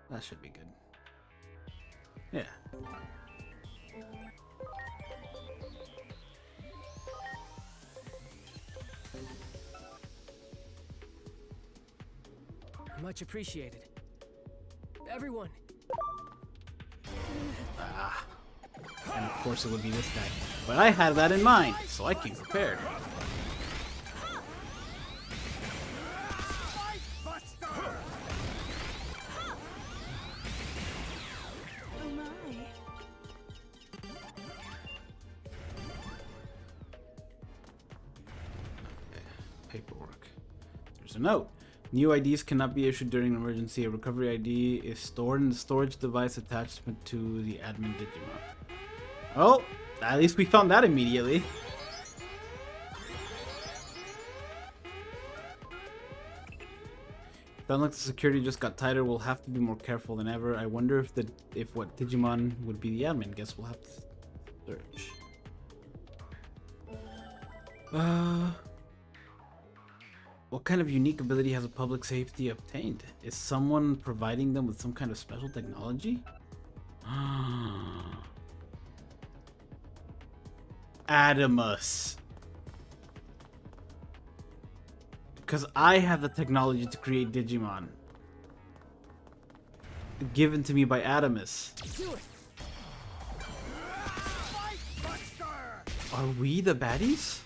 That should be good. Yeah. Much appreciated. Everyone. Ah. And of course it would be this guy. But I had that in mind, so I came prepared. Fight, Buster! Paperwork. There's a note. New IDs cannot be issued during an emergency. A recovery ID is stored in the storage device attachment to the admin Digimon. Oh, at least we found that immediately. Sounds like the security just got tighter. We'll have to be more careful than ever. I wonder if what Digimon would be the admin. Guess we'll have to search. What kind of unique ability has a public safety obtained? Is someone providing them with some kind of special technology? Adamus. Because I have the technology to create Digimon. Given to me by Adamus. Do it! Fight, Buster! Are we the baddies?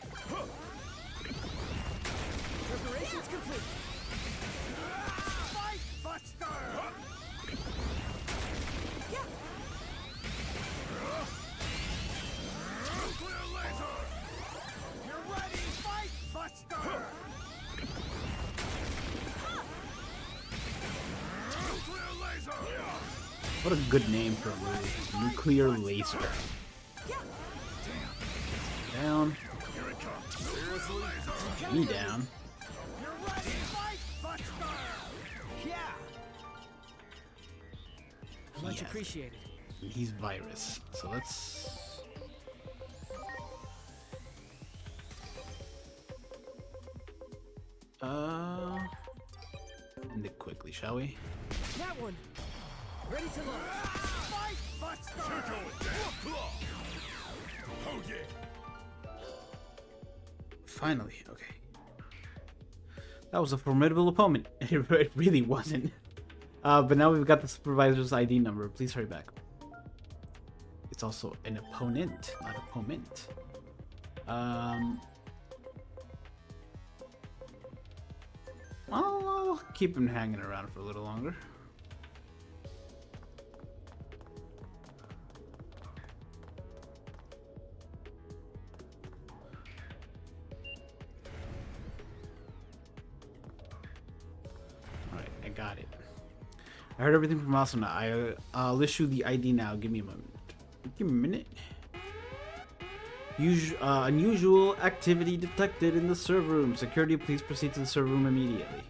Preparations complete. Fight, Buster! Nuclear laser! You're ready, fight, Buster! Nuclear laser! What a good name for a move. Nuclear laser. Down. Here it comes. Seriously? Me down. You're ready, fight, Buster! Yeah! Much Yeah. appreciated. And he's virus. So let's... End it quickly, shall we? That one! Ready to launch! Fight, Buster! Oh yeah. Finally, okay. That was a formidable opponent. It really wasn't. But now we've got the supervisor's ID number. Please hurry back. It's It's also an opponent, not opponent. I'll keep him hanging around for a little longer. Alright, I got it. I heard everything from Asuna. I'll issue the ID now. Give me a moment. Give me a minute. Unusual activity detected in the server room. Security, please proceed to the server room immediately.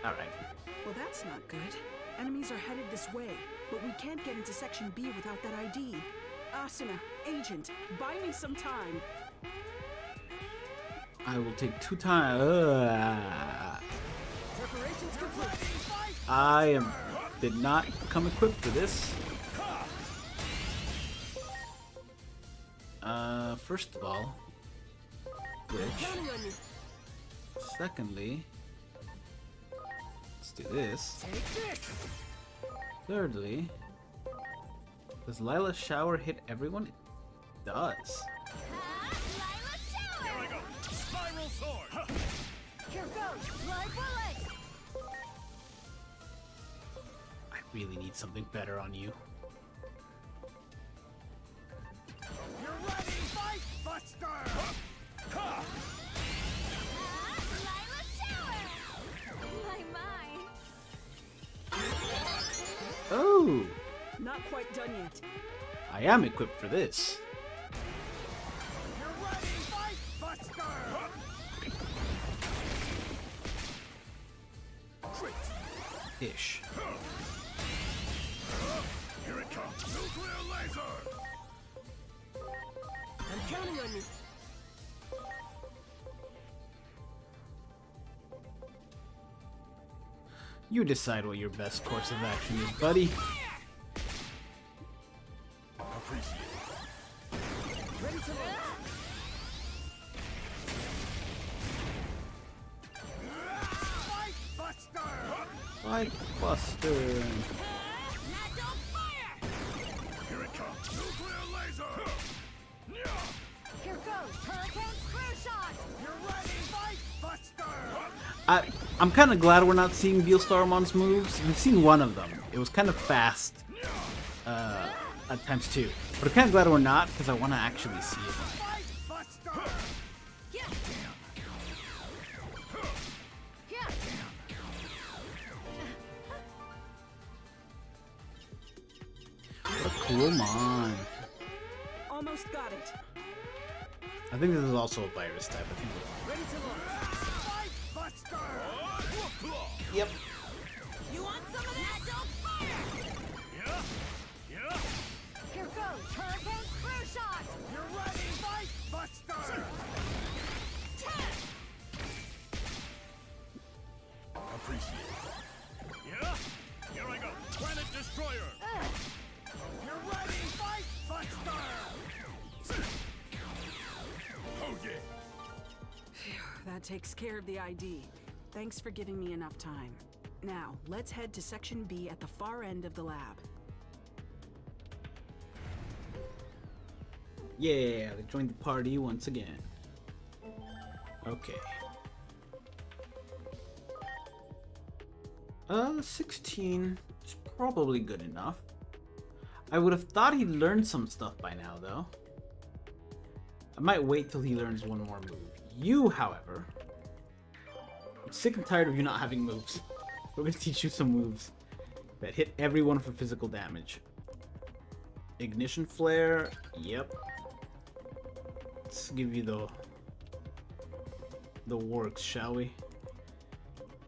Alright. Well, that's not good. Enemies are headed this way, but we can't get into Section B without that ID. Asuna, agent, buy me some time. I will take 2 times. Preparations complete. I did not come equipped for this. First of all, glitch. Secondly, let's do this. Thirdly, does Lila's shower hit everyone? It does. Here I go. Spiral sword. Here goes! Fly bullet! I really need something better on you. You're ready. Fight, Buster. Ha! My, my! Oh, Not quite done yet. I am equipped for this. You're ready. Fight, Buster. Ish. Here it comes. Nuclear laser! I'm counting on you. You decide what your best course of action is, buddy. Ready to launch. Fight, Buster. Like Buster. Here it comes. Nuclear laser! Here goes! Hurricane Screw Shot! You're ready. Fight, Buster. I'm kind of glad we're not seeing Beelstarmon's moves. We've seen one of them. It was kind of fast at times too. But I'm kind of glad we're not because I want to actually see it. Fight, Buster. Yeah! Yeah! What a cool mon. Almost got it. I think this is also a virus type. I think Ready to launch. Fight, Buster. Yep. You want some of that? Don't fire! Yeah. Yeah. Here goes! Hurricane Screw Shot! You're ready. Fight, Buster. Appreciate it. Yeah. Here I go. Planet Destroyer. You're ready. Fight, Buster. Oh yeah! That takes care of the ID. Thanks for giving me enough time. Now, let's head to Section B at the far end of the lab. Yeah, they joined the party once again. Okay. 16 is probably good enough. I would have thought he learned some stuff by now, though. I might wait till he learns one more move. You, however, I'm sick and tired of you not having moves. We're gonna teach you some moves that hit everyone for physical damage. Ignition flare, yep. Let's give you the works, shall we?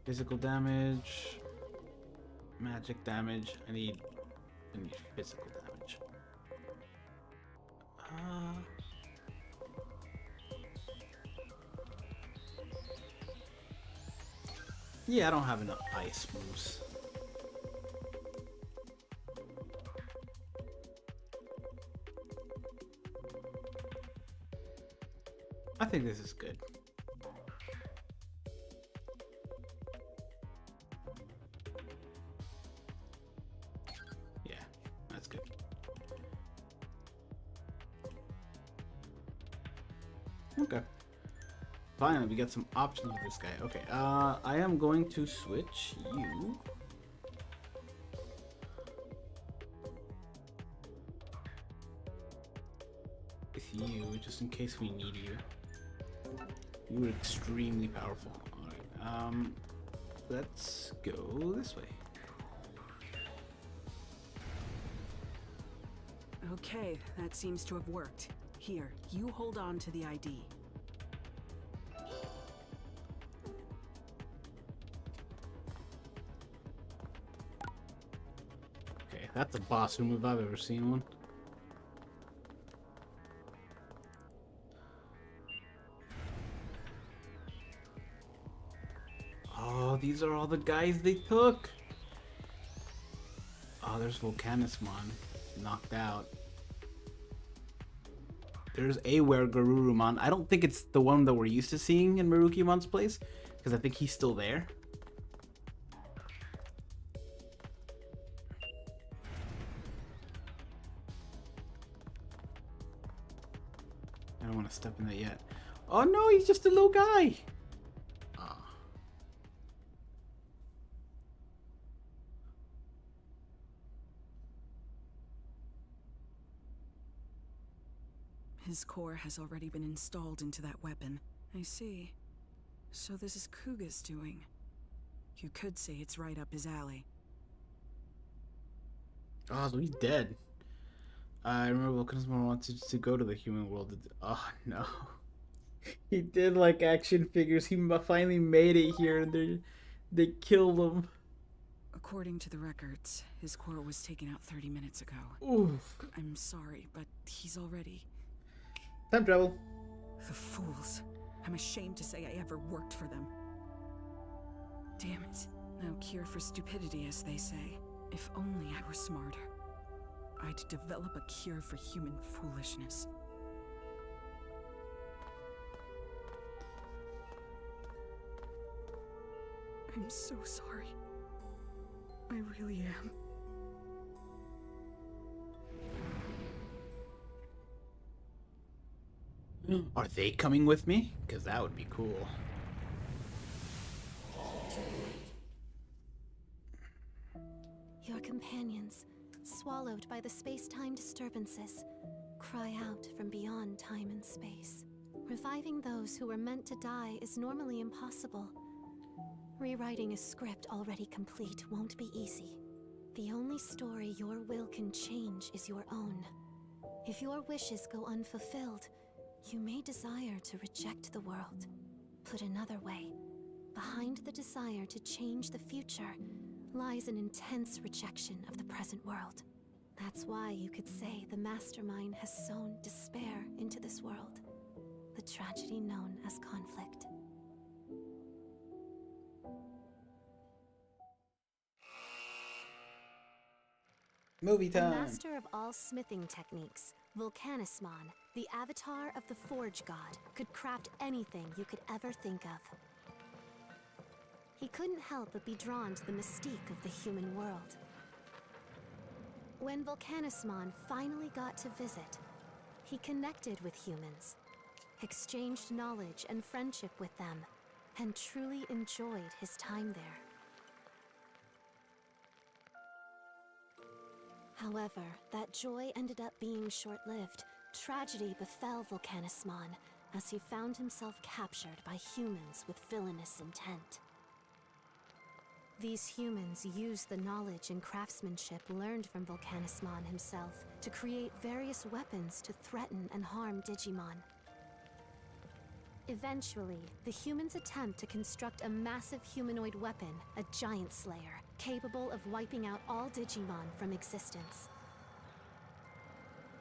Physical damage, magic damage. I need physical damage. Yeah, I don't have enough ice moves. I think this is good. Okay. Finally, we get some options with this guy. Okay, I am going to switch you. With you, just in case we need you. You are extremely powerful. Alright, let's go this way. Okay, that seems to have worked. Here, you hold on to the ID. Okay, that's a boss move if I've ever seen one. Oh, these are all the guys they took. Oh, there's Volcanismon. Knocked out. There's a Garurumon. I don't think it's the one that we're used to seeing in Marukimon's place, because I think he's still there. I don't want to step in that yet. Oh no, he's just a little guy. Ah. His core has already been installed into that weapon. I see. So this is Kuga's doing. You could say it's right up his alley. Oh, so he's dead. I remember Volcanismon wanted to go to the human world. Oh no. He did like action figures. He finally made it here and they killed him. According to the records, his core was taken out 30 minutes ago. Oof. I'm sorry, but he's already... Time travel. The fools. I'm ashamed to say I ever worked for them. Damn it. No cure for stupidity, as they say. If only I were smarter. I'd develop a cure for human foolishness. I'm so sorry. I really am. Are they coming with me? Because that would be cool. Your companions, swallowed by the space-time disturbances, cry out from beyond time and space. Reviving those who were meant to die is normally impossible. Rewriting a script already complete won't be easy. The only story your will can change is your own. If your wishes go unfulfilled, you may desire to reject the world. Put another way, behind the desire to change the future lies an intense rejection of the present world. That's why you could say the Mastermind has sown despair into this world, the tragedy known as conflict. Movie The time. master of all smithing techniques, Volcanismon, the avatar of the Forge God, could craft anything you could ever think of. He couldn't help but be drawn to the mystique of the human world. When Volcanismon finally got to visit, he connected with humans, exchanged knowledge and friendship with them, and truly enjoyed his time there. However, that joy ended up being short-lived. Tragedy befell Volcanismon as he found himself captured by humans with villainous intent. These humans used the knowledge and craftsmanship learned from Volcanismon himself to create various weapons to threaten and harm Digimon. Eventually, the humans attempt to construct a massive humanoid weapon, a Giant Slayer, capable of wiping out all Digimon from existence.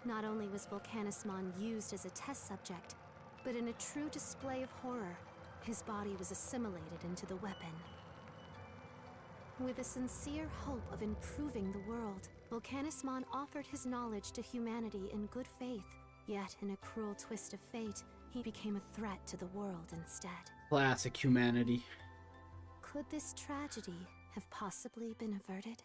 Not only was Volcanismon used as a test subject, but in a true display of horror, his body was assimilated into the weapon. With a sincere hope of improving the world, Volcanismon offered his knowledge to humanity in good faith. Yet, in a cruel twist of fate, he became a threat to the world instead. Classic humanity. Could this tragedy have possibly been averted?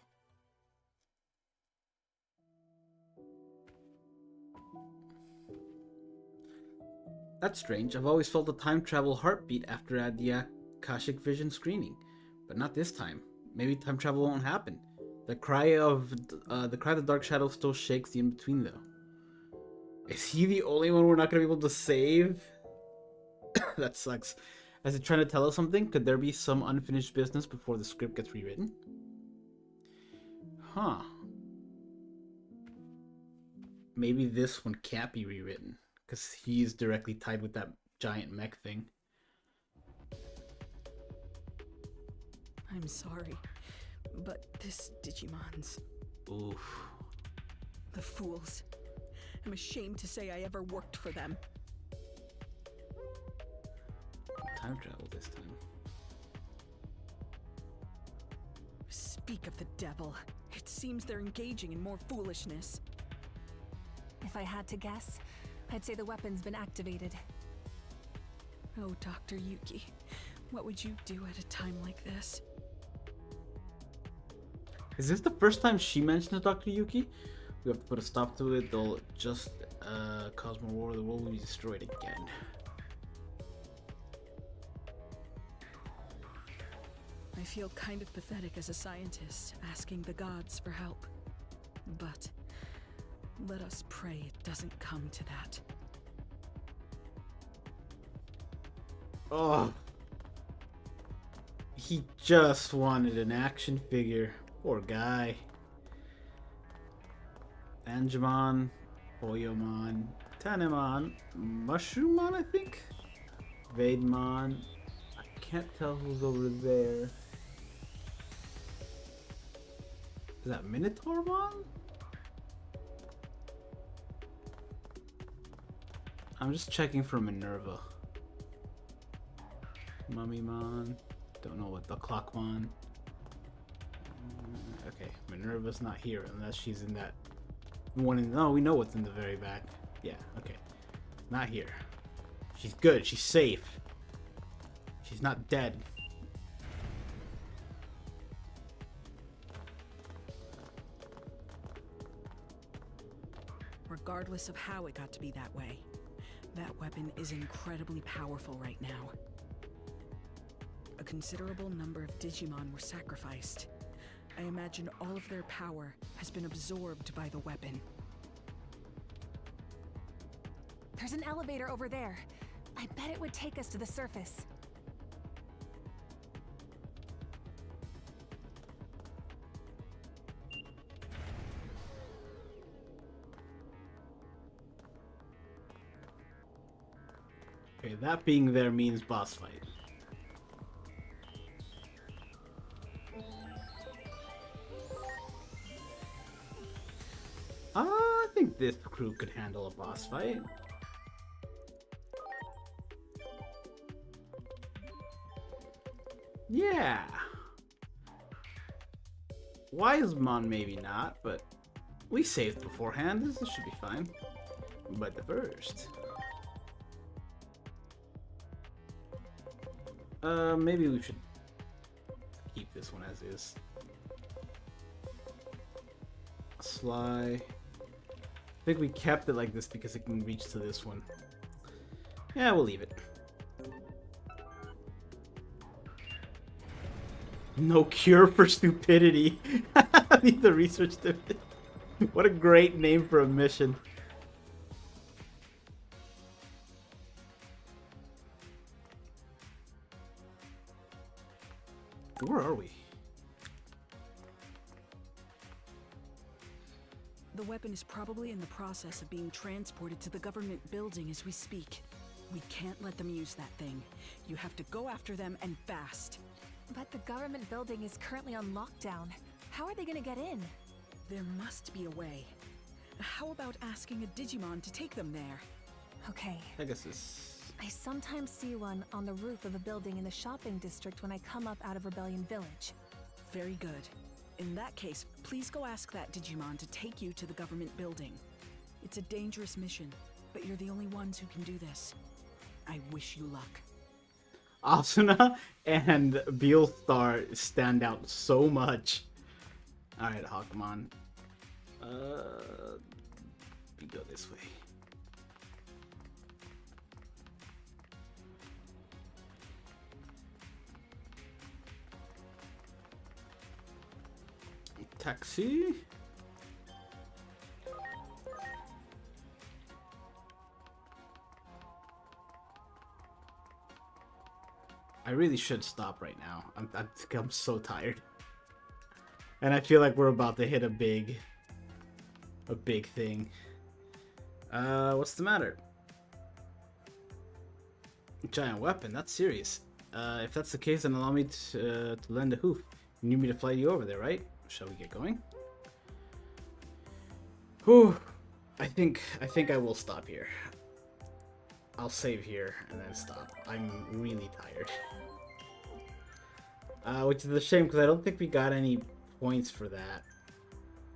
That's strange. I've always felt a time travel heartbeat after I had the Akashic Vision screening, but not this time. Maybe time travel won't happen. The cry of the Dark Shadow still shakes the in-between though. Is he the only one we're not gonna be able to save? That sucks. Is it trying to tell us something? Could there be some unfinished business before the script gets rewritten? Huh. Maybe this one can't be rewritten because he's directly tied with that giant mech thing. I'm sorry, but this Digimon's... Oof. The fools. I'm ashamed to say I ever worked for them. Time travel this time. Speak of the devil. It seems they're engaging in more foolishness. If I had to guess, I'd say the weapon's been activated. Oh, Dr. Yuki, what would you do at a time like this? Is this the first time she mentions Dr. Yuki? We have to put a stop to it. They'll just cause more war. The world will be destroyed again. I feel kind of pathetic as a scientist, asking the gods for help. But let us pray it doesn't come to that. Oh. He just wanted an action figure. Poor guy. Angemon, Boyomon, Tanemon, Mushroomon, I think? Vademon. I can't tell who's over there. Is that Minotaurmon? I'm just checking for Minerva. Mummymon. Don't know what the Clockmon. Okay, Minerva's not here unless she's in that one in... No, we know what's in the very back. Yeah, okay. Not here. She's good. She's safe. She's not dead. Regardless of how it got to be that way, that weapon is incredibly powerful right now. A considerable number of Digimon were sacrificed. I imagine all of their power has been absorbed by the weapon. There's an elevator over there. I bet it would take us to the surface. Okay, that being there means boss fight. I think this crew could handle a boss fight. Yeah. Wisemon maybe not, but we saved beforehand. This should be fine. But the first. Maybe we should keep this one as is. Sly. I think we kept it like this because it can reach to this one. Yeah, we'll leave it. No cure for stupidity. I need the research stupid. What a great name for a mission. Where are we? The weapon is probably in the process of being transported to the government building as we speak. We can't let them use that thing. You have to go after them and fast. But the government building is currently on lockdown. How are they gonna get in? There must be a way. How about asking a Digimon to take them there? Okay. Pegasus. I sometimes see one on the roof of a building in the shopping district when I come up out of Rebellion Village. Very good. In that case, please go ask that Digimon to take you to the government building. It's a dangerous mission, but you're the only ones who can do this. I wish you luck. Asuna and Beelstar stand out so much. Alright, Hawkmon. We go this way. taxi. I really should stop right now. I'm so tired. And I feel like we're about to hit a big thing. What's the matter? Giant weapon, that's serious. If that's the case, then allow me to lend a hoof. You need me to fly you over there, right? Shall we get going? Whew. I think I will stop here. I'll save here and then stop. I'm really tired. Which is a shame because I don't think we got any points for that.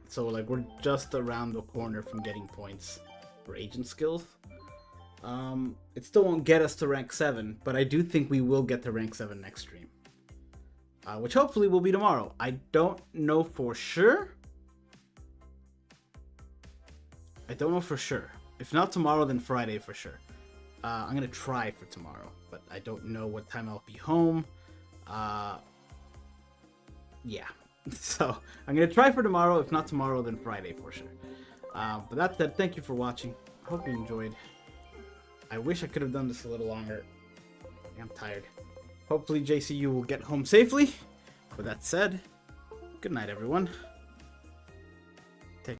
So like we're just around the corner from getting points for agent skills. It still won't get us to rank 7, but I do think we will get to rank 7 next stream. Which hopefully will be tomorrow. I don't know for sure. If not tomorrow, then Friday for sure. I'm gonna try for tomorrow, but I don't know what time I'll be home. Yeah. So I'm gonna try for tomorrow. If not tomorrow, then Friday for sure. But that said, thank you for watching. I hope you enjoyed. I wish I could have done this a little longer. I'm tired. Hopefully JCU will get home safely. With that said, good night everyone.